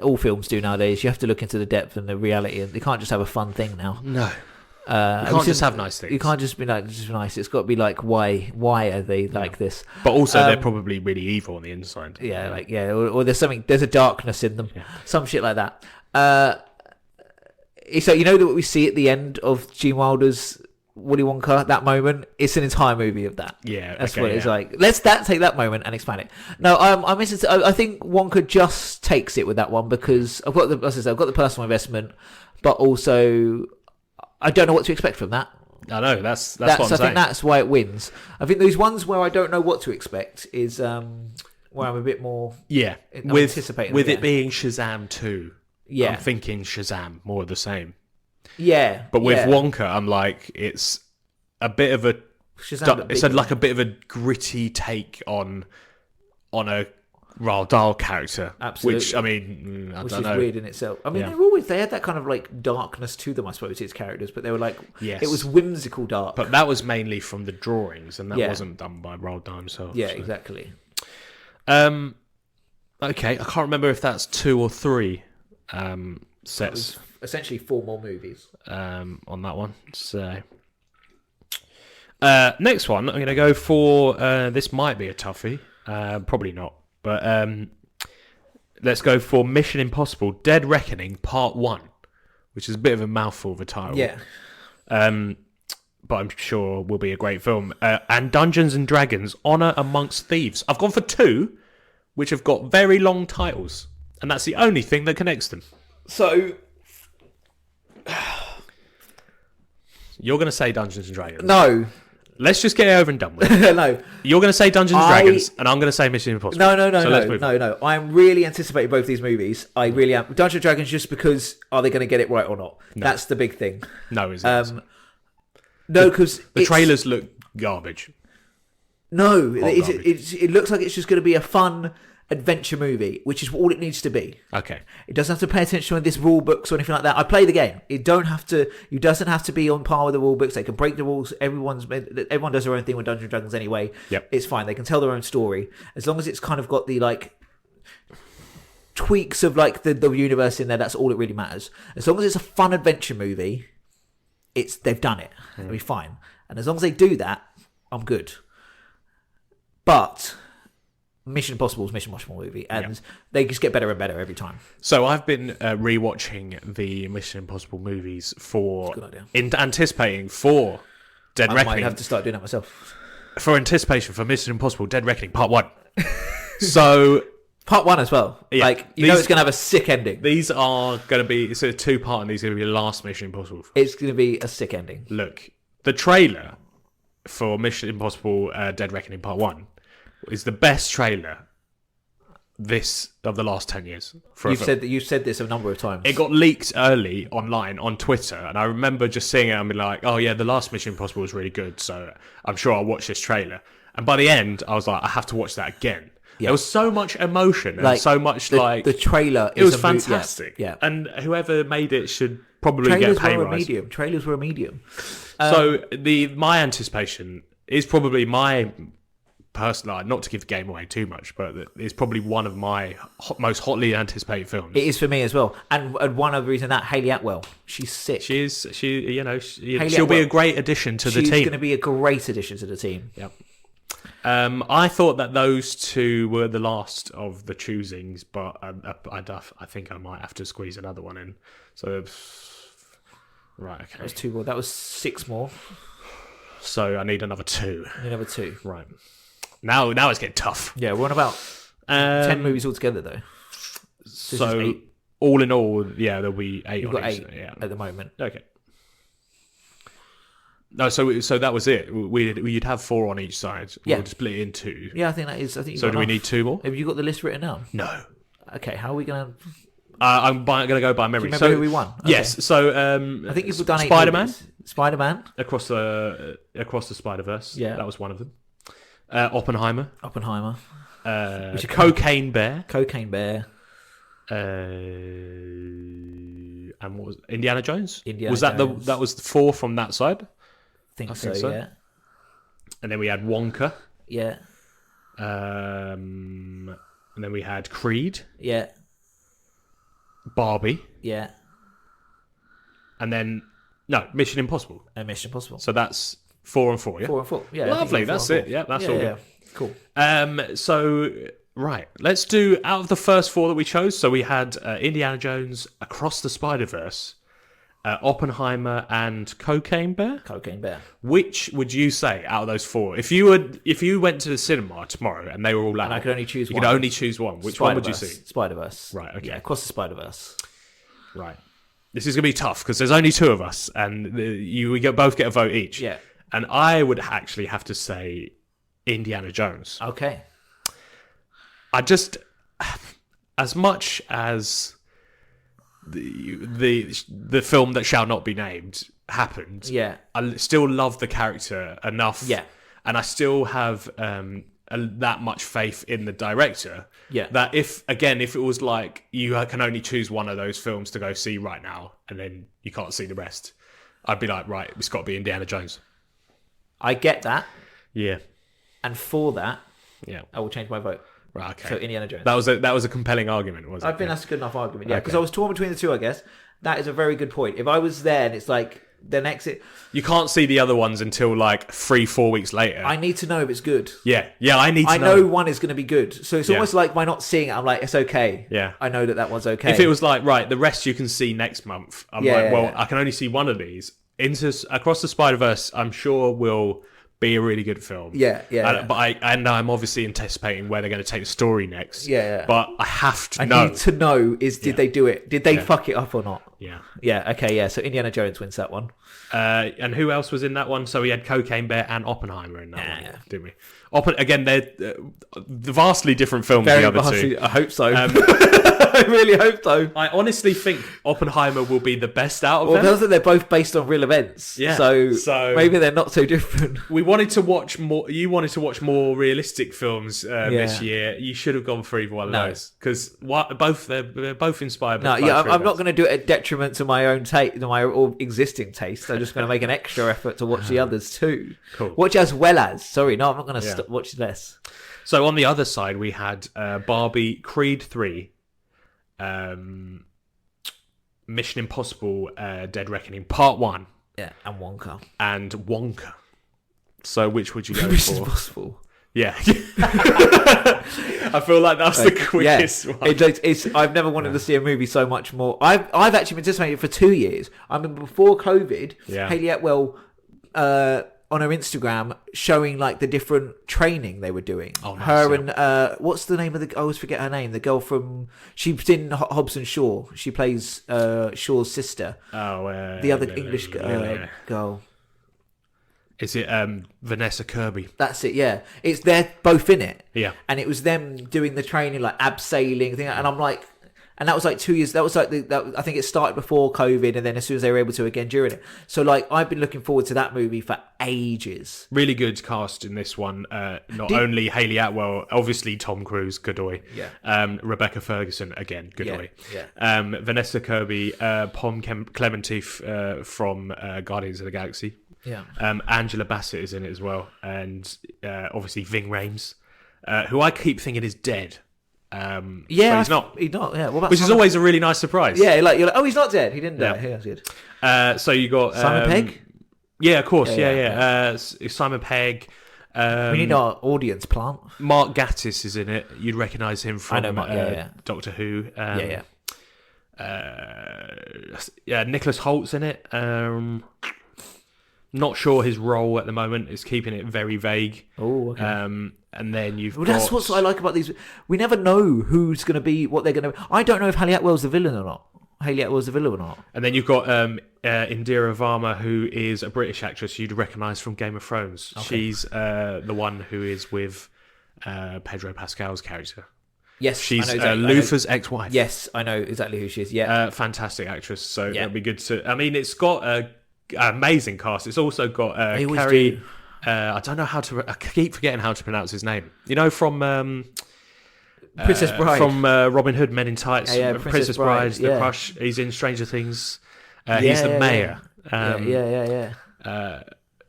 all films do nowadays. You have to look into the depth and the reality, and they can't just have a fun thing now. No. You can't just have nice things. You can't just be like, just nice. It's got to be like, why are they like this? But also, they're probably really evil on the inside. Yeah, or there's a darkness in them, some shit like that. So you know that what we see at the end of Gene Wilder's Willy Wonka, that moment, it's an entire movie of that. Yeah, that's what it's like. Let's take that moment and expand it. No, I think Wonka just takes it with that one because I've got the personal investment, but also I don't know what to expect from that. I know that's what I'm saying. I think that's why it wins. I think these ones where I don't know what to expect is where I'm a bit more anticipating with it being Shazam 2. Yeah, I'm thinking Shazam more of the same. Yeah, but with Wonka, I'm like, it's a bit of a a bit of a gritty take on a Roald Dahl character. Absolutely. Which I mean, I which don't is know. Weird in itself. I mean, they had that kind of like darkness to them, I suppose, its characters, but they were like, it was whimsical dark. But that was mainly from the drawings, and that wasn't done by Roald Dahl himself. Yeah, exactly. Okay, I can't remember if that's 2 or 3 sets. Essentially 4 more movies on that one. So next one, I'm going to go for this might be a toughie, probably not, but let's go for Mission Impossible: Dead Reckoning Part 1, which is a bit of a mouthful of a title. Yeah. But I'm sure will be a great film. And Dungeons and Dragons: Honor Amongst Thieves. I've gone for 2, which have got very long titles, and that's the only thing that connects them. So you're going to say Dungeons and Dragons? No. Let's just get it over and done with. No. You're going to say Dungeons and Dragons, and I'm going to say Mission Impossible. No. I'm really anticipating both these movies. I really am. Dungeons and Dragons just because are they going to get it right or not? No. That's the big thing. No, is it? No, because the trailers look garbage. No, it looks like it's just going to be a fun adventure movie, which is all it needs to be. Okay. It doesn't have to pay attention to this rule books or anything like that. I play the game. You doesn't have to be on par with the rule books. They can break the rules. Everyone does their own thing with Dungeons and Dragons anyway. Yep. It's fine. They can tell their own story as long as it's kind of got the like tweaks of like the universe in there. That's all that really matters. As long as it's a fun adventure movie, they've done it. It'll be fine. And as long as they do that, I'm good. But Mission Impossible is Mission Impossible movie, and they just get better and better every time. So I've been rewatching the Mission Impossible movies anticipating for Dead Reckoning. I might have to start doing that myself. For anticipation for Mission Impossible: Dead Reckoning Part 1. So Part 1 as well. Yeah, like you know, it's going to have a sick ending. These are going to be it's a 2-part, and these are going to be the last Mission Impossible film. It's going to be a sick ending. Look, the trailer for Mission Impossible: Dead Reckoning Part 1 is the best trailer of the last 10 years. You've said this a number of times. It got leaked early online on Twitter, and I remember just seeing it and being like, oh yeah, the last Mission Impossible was really good, so I'm sure I'll watch this trailer. And by the end, I was like, I have to watch that again. Yeah. There was so much emotion and so much the trailer. It was fantastic. Yeah. And whoever made it should probably get a pay rise. Trailers were a medium. So my anticipation is probably my personal, not to give the game away too much, but it's probably one of my most hotly anticipated films. It is for me as well, and one other reason that Hayley Atwell, she's sick. She'll be a great addition to the team. She's going to be a great addition to the team. Yep. I thought that those 2 were the last of the choosings, but I think I might have to squeeze another one in. So, right, okay. That was 2 more. That was 6 more. So I need another 2. Another 2. Right. Now it's getting tough. Yeah, we're on about 10 movies altogether, though. So all in all, there'll be 8. You've got 8 at the moment. Okay. No, so that was it. You'd have 4 on each side. Yeah. We'll split it in 2. Yeah, I think that is. I think. So do we need 2 more? Have you got the list written down? No. Okay, how are we going to? I'm going to go by memory. Do you remember who we won? Okay. Yes. So I think you've done 8 Spider-Man. movies. Spider-Man. Across the Spider-Verse. Yeah. That was one of them. Oppenheimer. Cocaine Bear. Cocaine Bear. And what was Indiana Jones? Indiana Jones. That was 4 from that side? I think so. Yeah. And then we had Wonka. Yeah. And then we had Creed. Yeah. Barbie. Yeah. And then Mission Impossible. And Mission Impossible. So that's 4 and 4. Yeah. 4 and 4. Yeah. Lovely. That's it. Yeah. That's all good. Cool. So right, let's do out of the first 4 that we chose. So we had Indiana Jones, Across the Spider-Verse, Oppenheimer, and Cocaine Bear. Cocaine Bear. Which would you say out of those 4? If you went to the cinema tomorrow and they were all out, And I could only choose one. You could only choose one. Which one would you see? Spider-Verse. Right. Okay. Yeah. Across the Spider-Verse. Right. This is gonna be tough because there's only 2 of us, and we both get a vote each. Yeah. And I would actually have to say Indiana Jones. Okay. I just, as much as the film that shall not be named happened, Yeah. I still love the character enough. Yeah. And I still have that much faith in the director. Yeah. That if it was like you can only choose one of those films to go see right now, and then you can't see the rest, I'd be like, right, it's got to be Indiana Jones. I get that. Yeah. And for that, Yeah. I will change my vote. Right. Okay. So Indiana Jones. That was a compelling argument, wasn't it? I think that's a good enough argument. Yeah, because Okay. I was torn between the 2. I guess that is a very good point. If I was there and it's like the next, You can't see the other ones until like 3-4 weeks later. I need to know if it's good. Yeah, I need to I know one is going to be good, so it's Yeah. almost like by not seeing it, I'm like, it's okay. Yeah. I know that one's okay. If it was like, right, the rest you can see next month, I'm Yeah, like, yeah, well, yeah. I can only see one of these. Across the Spider-Verse, I'm sure will be a really good film. Yeah. But I'm obviously anticipating where they're going to take the story next. Yeah. But I have to I know. need to know did they do it? Did they fuck it up or not? Yeah. Yeah. Okay. Yeah. So Indiana Jones wins that one. And who else was in that one? So we had Cocaine Bear and Oppenheimer in that one, Yeah. didn't we? Again, they're vastly different films. The other 2. I hope so. I really hope so. I honestly think Oppenheimer will be the best out of Well, them. because they're both based on real events. Yeah. So maybe they're not so different. We wanted to watch more. You wanted to watch more realistic films this year. You should have gone for either one of those because they're both inspired. No, by yeah, true I'm not events. going to do it at detriment to my own taste, to my existing taste. I'm just going to make an extra effort to watch the others too. Cool. Watch as well as. Sorry, no, I'm not going to watch less. So on the other side, we had Barbie, Creed 3, Mission Impossible, Dead Reckoning Part 1, Yeah, and Wonka. and Wonka. So which would you go Mission for? Impossible. Yeah. I feel like that's the quickest one. I've never wanted to see a movie so much more. I've actually been anticipating it for 2 years. I mean, before COVID, Yeah. Hayley Atwell on her Instagram showing like the different training they were doing. Oh, nice, her yeah. and what's the name of the? I always forget her name. The girl from she's in Hobbs and Shaw. She plays Shaw's sister. Oh, The other English girl. Is it Vanessa Kirby? That's it. Yeah, they're both in it. Yeah. And it was them doing the training, like abseiling thing, and I'm like, and that was like 2 years. That was like I think it started before COVID, and then as soon as they were able to again during it. So like I've been looking forward to that movie for ages. Really good cast in this one. Not only Hayley Atwell, obviously Tom Cruise, Godoy. Yeah. Rebecca Ferguson again, Godoy. Yeah. Vanessa Kirby, Pom Clementif from Guardians of the Galaxy. Yeah. Angela Bassett is in it as well, and obviously Ving Rhames, who I keep thinking is dead. But he's not. He's not. Yeah. What about Which is always a really nice surprise. Yeah. Like you're like, oh, he's not dead. He didn't die. Yeah. Yeah, that's good. So you got Simon Pegg. Yeah, of course. Yeah, Yeah. Simon Pegg. We need our audience plant. Mark Gatiss is in it. You'd recognise him from I know Mark, yeah. Doctor Who. Yeah. Nicholas Holt's in it. Not sure his role at the moment. Is keeping it very vague. Oh, okay. And then you've Well, got... that's what I like about these. We never know who's going to be, what they're going to. I don't know if Hayley Atwell's the villain or not. And then you've got Indira Varma, who is a British actress you'd recognise from Game of Thrones. Okay. She's the one who is with Pedro Pascal's character. Yes, She's I know exactly, Luther's ex-wife. Yes, I know exactly who she is. Yeah, Fantastic actress. So it'll be good to. I mean, it's got an amazing cast. It's also got they always Carrie. do. I don't know how to. I keep forgetting how to pronounce his name. You know, from Princess Bride. from Robin Hood, Men in Tights. Yeah, Princess Bride, The Crush. He's in Stranger Things. He's the mayor. Yeah.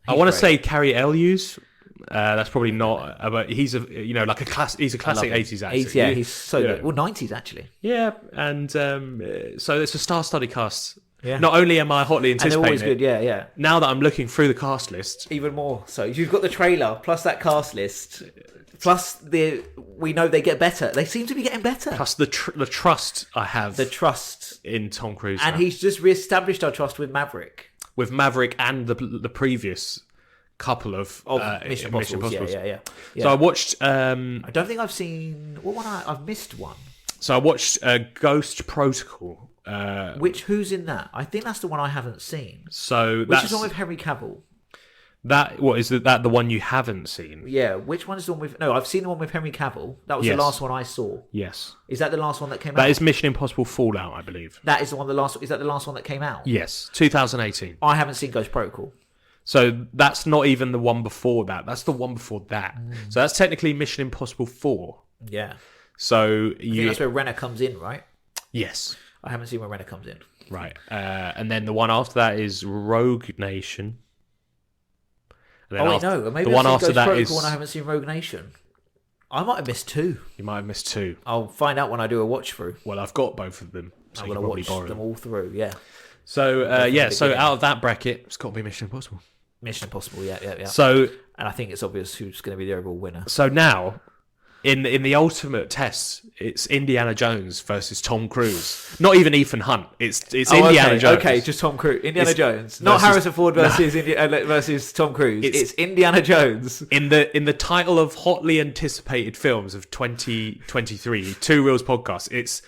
I want to say Carrie Elwes. That's probably not, but he's like a class. He's a classic 80s actor. He's so good. Well, 90s actually. Yeah, and so it's a star-studded cast. Yeah. Not only am I hotly anticipating and they're always good. Yeah. now that I'm looking through the cast list, Even more. So you've got the trailer plus that cast list, plus we know they get better. They seem to be getting better. plus the trust I have The trust, in Tom Cruise, and now. he's just re-established our trust with Maverick. With Maverick and the previous couple of Mission Impossible. Yeah. So I watched. I don't think I've seen what one. I've missed one. So I watched Ghost Protocol. Who's in that? I think that's the one I haven't seen. So Which is the one with Henry Cavill. That the one you haven't seen? Yeah, which one is the one with? No, I've seen the one with Henry Cavill. That was Yes. the last one I saw. Yes, Is that the last one that came out? that is Mission Impossible Fallout, I believe. That is the one. Is that the last one that came out? Yes, 2018. I haven't seen Ghost Protocol. So that's not even the one before that. That's the one before that. So that's technically Mission Impossible 4. Yeah, So I think that's where Renner comes in, right? yes, I haven't seen where Renner comes in. right. And then the one after that is Rogue Nation. And then No, maybe the one I've after seen Ghost that Protocol is and I haven't seen Rogue Nation. I might have missed 2. you might have missed 2. I'll find out when I do a watch through. Well, I've got both of them, so I'm you going can to probably watch borrow them them. all through. Yeah, So so beginning. out of that bracket, it's got to be Mission Impossible. Mission Impossible. Yeah. So And I think it's obvious who's going to be the overall winner. So now, in the ultimate test, it's Indiana Jones versus Tom Cruise. Not even Ethan Hunt. It's Indiana Jones. Okay, just Tom Cruise. Indiana It's Jones. Not versus- Harrison Ford versus Tom Cruise. It's Indiana Jones. In the title of hotly anticipated films of 2023, Two Reels podcast, it's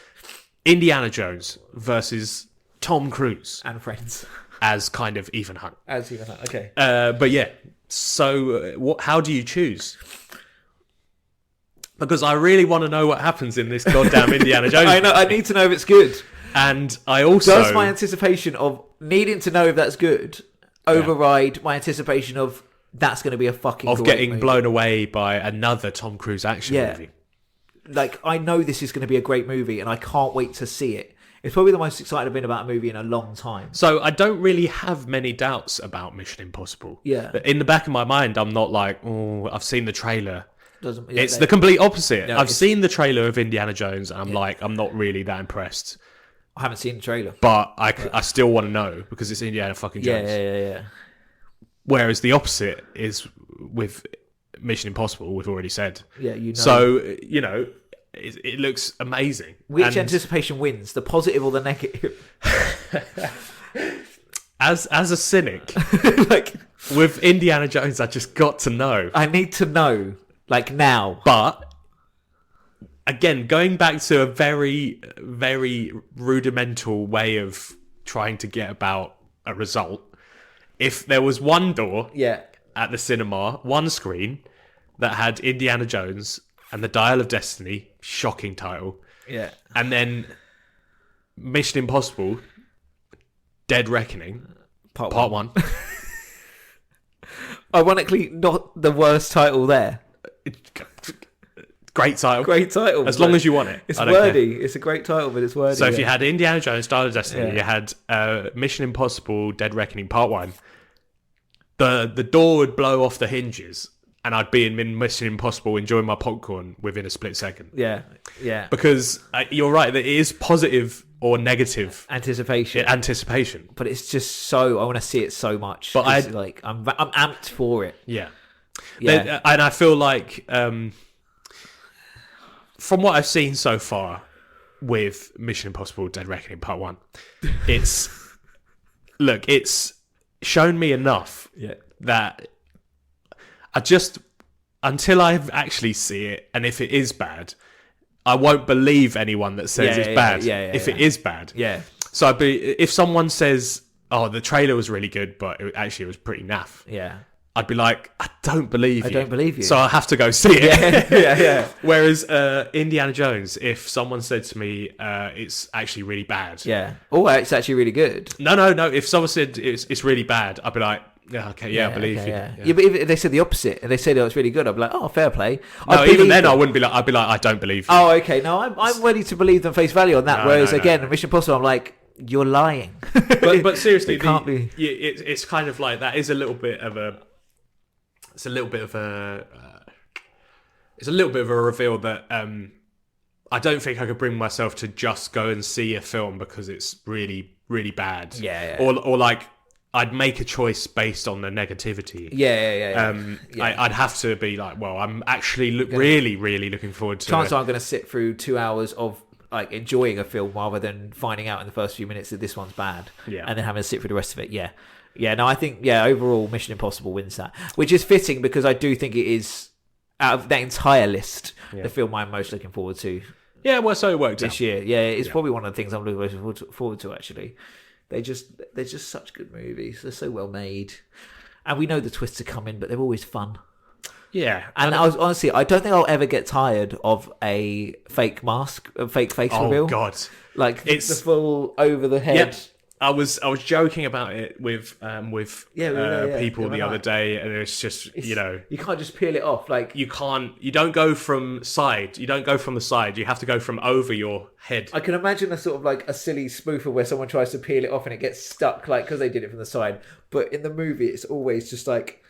Indiana Jones versus Tom Cruise And friends. as kind of Ethan Hunt. As even that. Okay. But yeah, so how do you choose? Because I really want to know what happens in this goddamn Indiana Jones. I know. I need to know if it's good. And I also... Does my anticipation of needing to know if that's good override my anticipation of that's going to be a fucking of great getting movie? blown away by another Tom Cruise action movie. Like, I know this is going to be a great movie and I can't wait to see it. It's probably the most excited I've been about a movie in a long time. So I don't really have many doubts about Mission Impossible. Yeah. But in the back of my mind, I'm not like, oh, I've seen the trailer. It's they- the complete opposite. No, I've it's- seen the trailer of Indiana Jones and I'm like, I'm not really that impressed. I haven't seen the trailer. But I still want to know because it's Indiana fucking Jones. Yeah. Whereas the opposite is with Mission Impossible, we've already said. Yeah, you know. So, it looks amazing. Which And anticipation wins, the positive or the negative? as a cynic, Like, with Indiana Jones, I just got to know. I need to know, like, now. But again, going back to a very, very rudimental way of trying to get about a result, if there was one door Yeah. at the cinema, one screen that had Indiana Jones and the Dial of Destiny, shocking title, Yeah. and then Mission Impossible, Dead Reckoning, Part Part one. 1. Ironically, not the worst title there. Great title. Great title. As long as you want it. It's I don't care. wordy. It's a great title, but it's wordy. So if you had Indiana Jones, Dial of Destiny, Yeah. you had Mission Impossible, Dead Reckoning Part 1, the door would blow off the hinges and I'd be in Mission Impossible enjoying my popcorn within a split second. Yeah. Because you're right, that it is positive or negative Anticipation. anticipation. But it's just so, I want to see it so much. But It's like, I'm amped for it. Yeah. Yeah. And I feel like, from what I've seen so far with Mission Impossible Dead Reckoning Part 1, it's shown me enough Yeah. that I just, until I actually see it, and if it is bad, I won't believe anyone that says it's bad if it is bad. Yeah. So if someone says, oh, the trailer was really good, but it was pretty naff, Yeah. I'd be like, I don't believe you. I don't believe you. So I have to go see it. Yeah. Whereas Indiana Jones, if someone said to me, it's actually really bad. Yeah. Oh, it's actually really good. No. If someone said it's really bad, I'd be like, yeah, okay, yeah, I believe you. Yeah, but if they said the opposite and they said, oh, it's really good, I'd be like, oh, fair play. No, even then I wouldn't be like, I'd be like, I don't believe you. Oh, okay. No, I'm ready to believe them face value on that. Whereas again, Mission Impossible, I'm like, you're lying. But seriously, it can't be. It's kind of like that is a little bit of a. It's a little bit of a. It's a little bit of a reveal that I don't think I could bring myself to just go and see a film because it's really, really bad. Yeah. Or like I'd make a choice based on the negativity. Yeah. I'd have to be like, well, I'm actually really, really looking forward to. Chances are I'm going to sit through 2 hours of like enjoying a film rather than finding out in the first few minutes that this one's bad. Yeah. And then having to sit through the rest of it. Yeah. No, I think overall Mission Impossible wins that, which is fitting because I do think it is out of that entire list the film I'm most looking forward to. Yeah, well, so it worked this year. Yeah, it's probably one of the things I'm looking most forward to. Actually, they're just such good movies. They're so well made, and we know the twists are coming, but they're always fun. Yeah, and I don't think I'll ever get tired of a fake mask, a fake face reveal. Oh God, like it's the full over the head. Yep. I was joking about it with people the other day, and it's just you can't just peel it off. Like you don't go from the side. You have to go from over your head. I can imagine a sort of like a silly spoofer where someone tries to peel it off and it gets stuck, like because they did it from the side. But in the movie, it's always just like.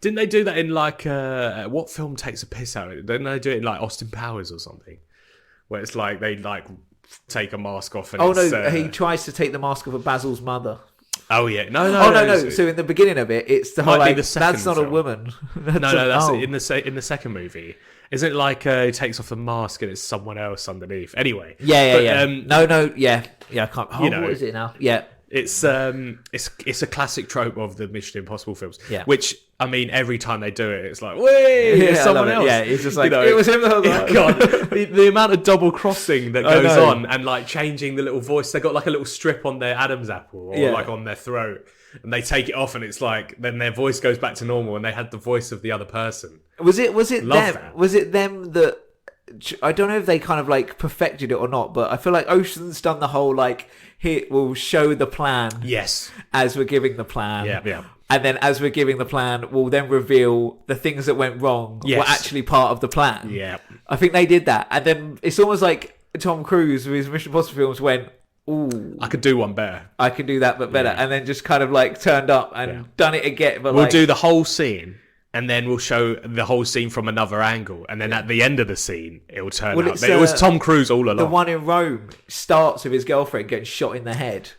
Didn't they do that in like what film takes a piss out of it? Didn't they do it in like Austin Powers or something, where it's like they like. Take a mask off and he tries to take the mask off of Basil's mother. Oh yeah, no. So in the beginning of it, it's the whole like that's not film. A woman. That's in the second movie. Isn't it like he takes off the mask and it's someone else underneath? Anyway, yeah. I can't. What is it now? Yeah. It's a classic trope of the Mission Impossible films. Yeah. Which I mean, every time they do it, it's like, wait, it's someone else. Yeah, it's just like it was him. God, the amount of double crossing that goes on and like changing the little voice. They got like a little strip on their Adam's apple or like on their throat, and they take it off, and it's like then their voice goes back to normal, and they had the voice of the other person. Was it them? Was it them that? I don't know if they kind of like perfected it or not, but I feel like Ocean's done the whole like we'll show the plan. Yes. As we're giving the plan. Yeah. And then as we're giving the plan, we'll then reveal the things that went wrong were actually part of the plan. Yeah. I think they did that. And then it's almost like Tom Cruise with his Mission Impossible films went, ooh. I could do one better. I can do that but better. Yeah. And then just kind of like turned up and done it again. But we'll do the whole scene. And then we'll show the whole scene from another angle. And then at the end of the scene, it will turn out that it was Tom Cruise all along. The one in Rome starts with his girlfriend getting shot in the head.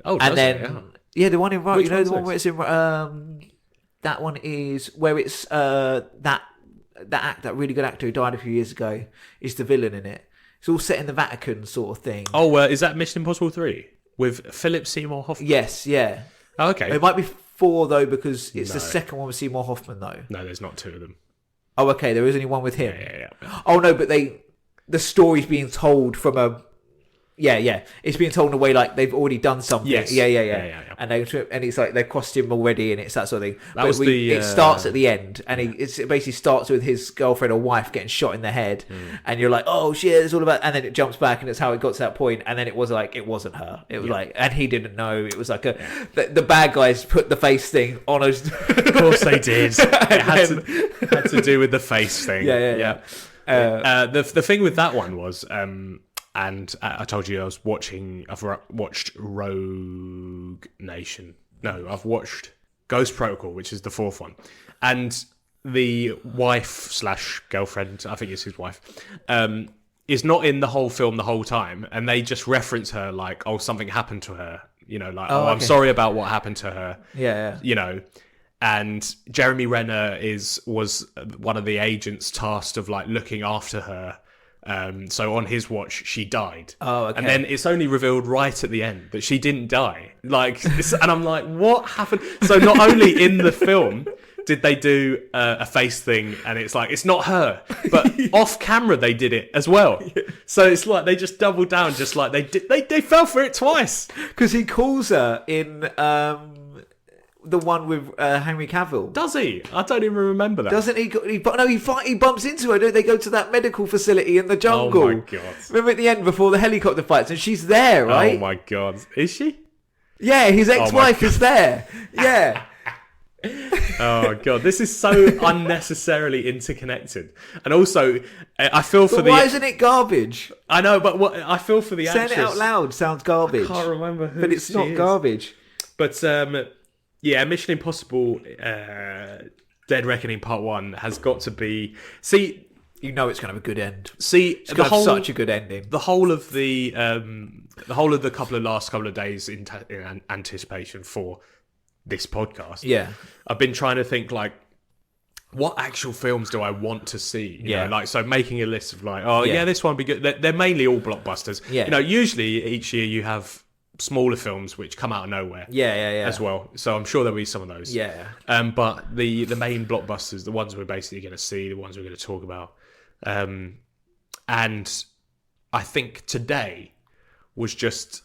Oh, and then the one in Rome. Which you know the one where it's in... that one is where it's that really good actor who died a few years ago is the villain in it. It's all set in the Vatican sort of thing. Oh, is that Mission Impossible 3? With Philip Seymour Hoffman? Yes, yeah. Oh, okay. It might be 4 though because it's the second one with Seymour Hoffman though. No, there's not 2 of them. Oh, okay. There is only one with him. Yeah. Oh no, but the story's being told from a. Yeah. It's being told in a way like they've already done something. Yes. Yeah. And it's like they've crossed him already, and it's that sort of thing. It starts at the end, and it basically starts with his girlfriend or wife getting shot in the head, and you're like, oh shit, it's all about. And then it jumps back, and it's how it got to that point, and then it was like it wasn't her. It was like, and he didn't know. It was like the bad guys put the face thing on us. Of course they did. It had to do with the face thing. Yeah. The thing with that one was. And I told you I've watched Rogue Nation. No, I've watched Ghost Protocol, which is the 4th one. And the wife/girlfriend, I think it's his wife, is not in the whole film the whole time. And they just reference her like, oh, something happened to her. You know, like, I'm sorry about what happened to her. Yeah. You know. And Jeremy Renner was one of the agents tasked of like looking after her. So on his watch, she died. Oh, okay. And then it's only revealed right at the end that she didn't die. Like, and I'm like, what happened? So not only in the film did they do a face thing, and it's like it's not her, but off camera they did it as well. So it's like they just doubled down, just like they did. They fell for it twice because he calls her in the one with Henry Cavill. Does he? I don't even remember that. Doesn't he? He bumps into her. Don't they go to that medical facility in the jungle? Oh my god! Remember at the end before the helicopter fights, and she's there, right? Oh my god! Is she? Yeah, his ex-wife is there. Yeah. Oh god, this is so unnecessarily interconnected, and also I feel for Why isn't it garbage? I know, but what I feel for the actress. Saying it out loud sounds garbage. I can't remember who, but it's not garbage. But yeah, Mission Impossible: Dead Reckoning Part 1 has got to be. See, you know it's going to have a good end. See, it's going to have such a good ending. The whole of the last couple of days in anticipation for this podcast. Yeah, I've been trying to think like, what actual films do I want to see? You know, like, so making a list of like, this one would be good. They're mainly all blockbusters. Yeah. You know, usually each year you have smaller films which come out of nowhere. Yeah. As well. So I'm sure there'll be some of those. Yeah. But the main blockbusters, the ones we're basically going to see, the ones we're going to talk about, and I think today was just.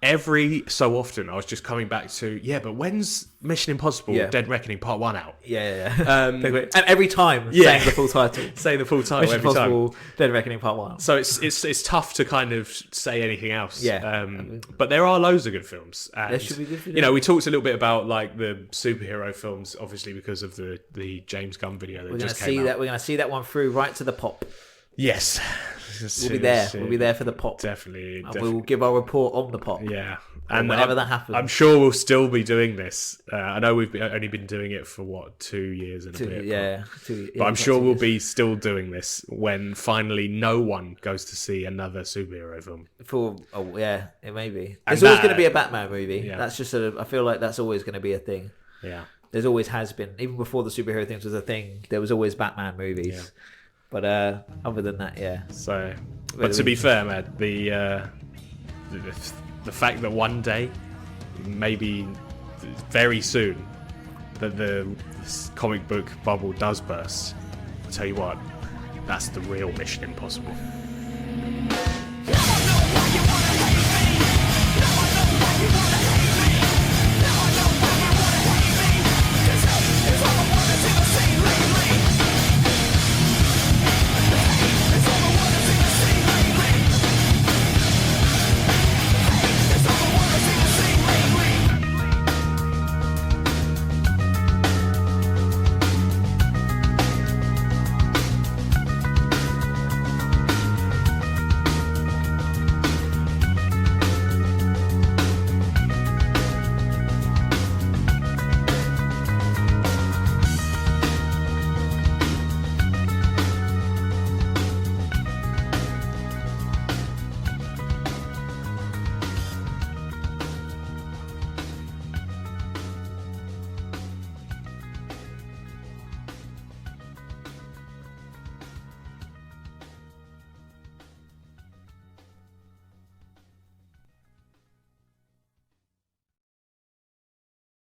Every so often, I was just coming back to, but when's Mission Impossible Dead Reckoning Part 1 out? Yeah. And every time saying the full title. Saying the full title Mission every Impossible, time. Dead Reckoning Part 1. So it's tough to kind of say anything else. Yeah. But there are loads of good films. And, there should be good films. You know, we talked a little bit about like the superhero films, obviously because of the James Gunn video that just came out. We're going to see that one through right to the pop. Yes. We'll be there. We'll be there for the pop. Definitely. And we'll give our report on the pop. Yeah. And whenever that happens. I'm sure we'll still be doing this. I know we've only been doing it for 2 years and a bit. Yeah. But I'm sure we'll be still doing this when finally no one goes to see another superhero film. It may be. There's always going to be a Batman movie. Yeah. That's just I feel like that's always going to be a thing. Yeah. There's always has been. Even before the superhero things was a thing, there was always Batman movies. Yeah. But other than that, yeah. So, but to be fair, man, the fact that one day, maybe very soon, that the comic book bubble does burst, I'll tell you what, that's the real Mission Impossible.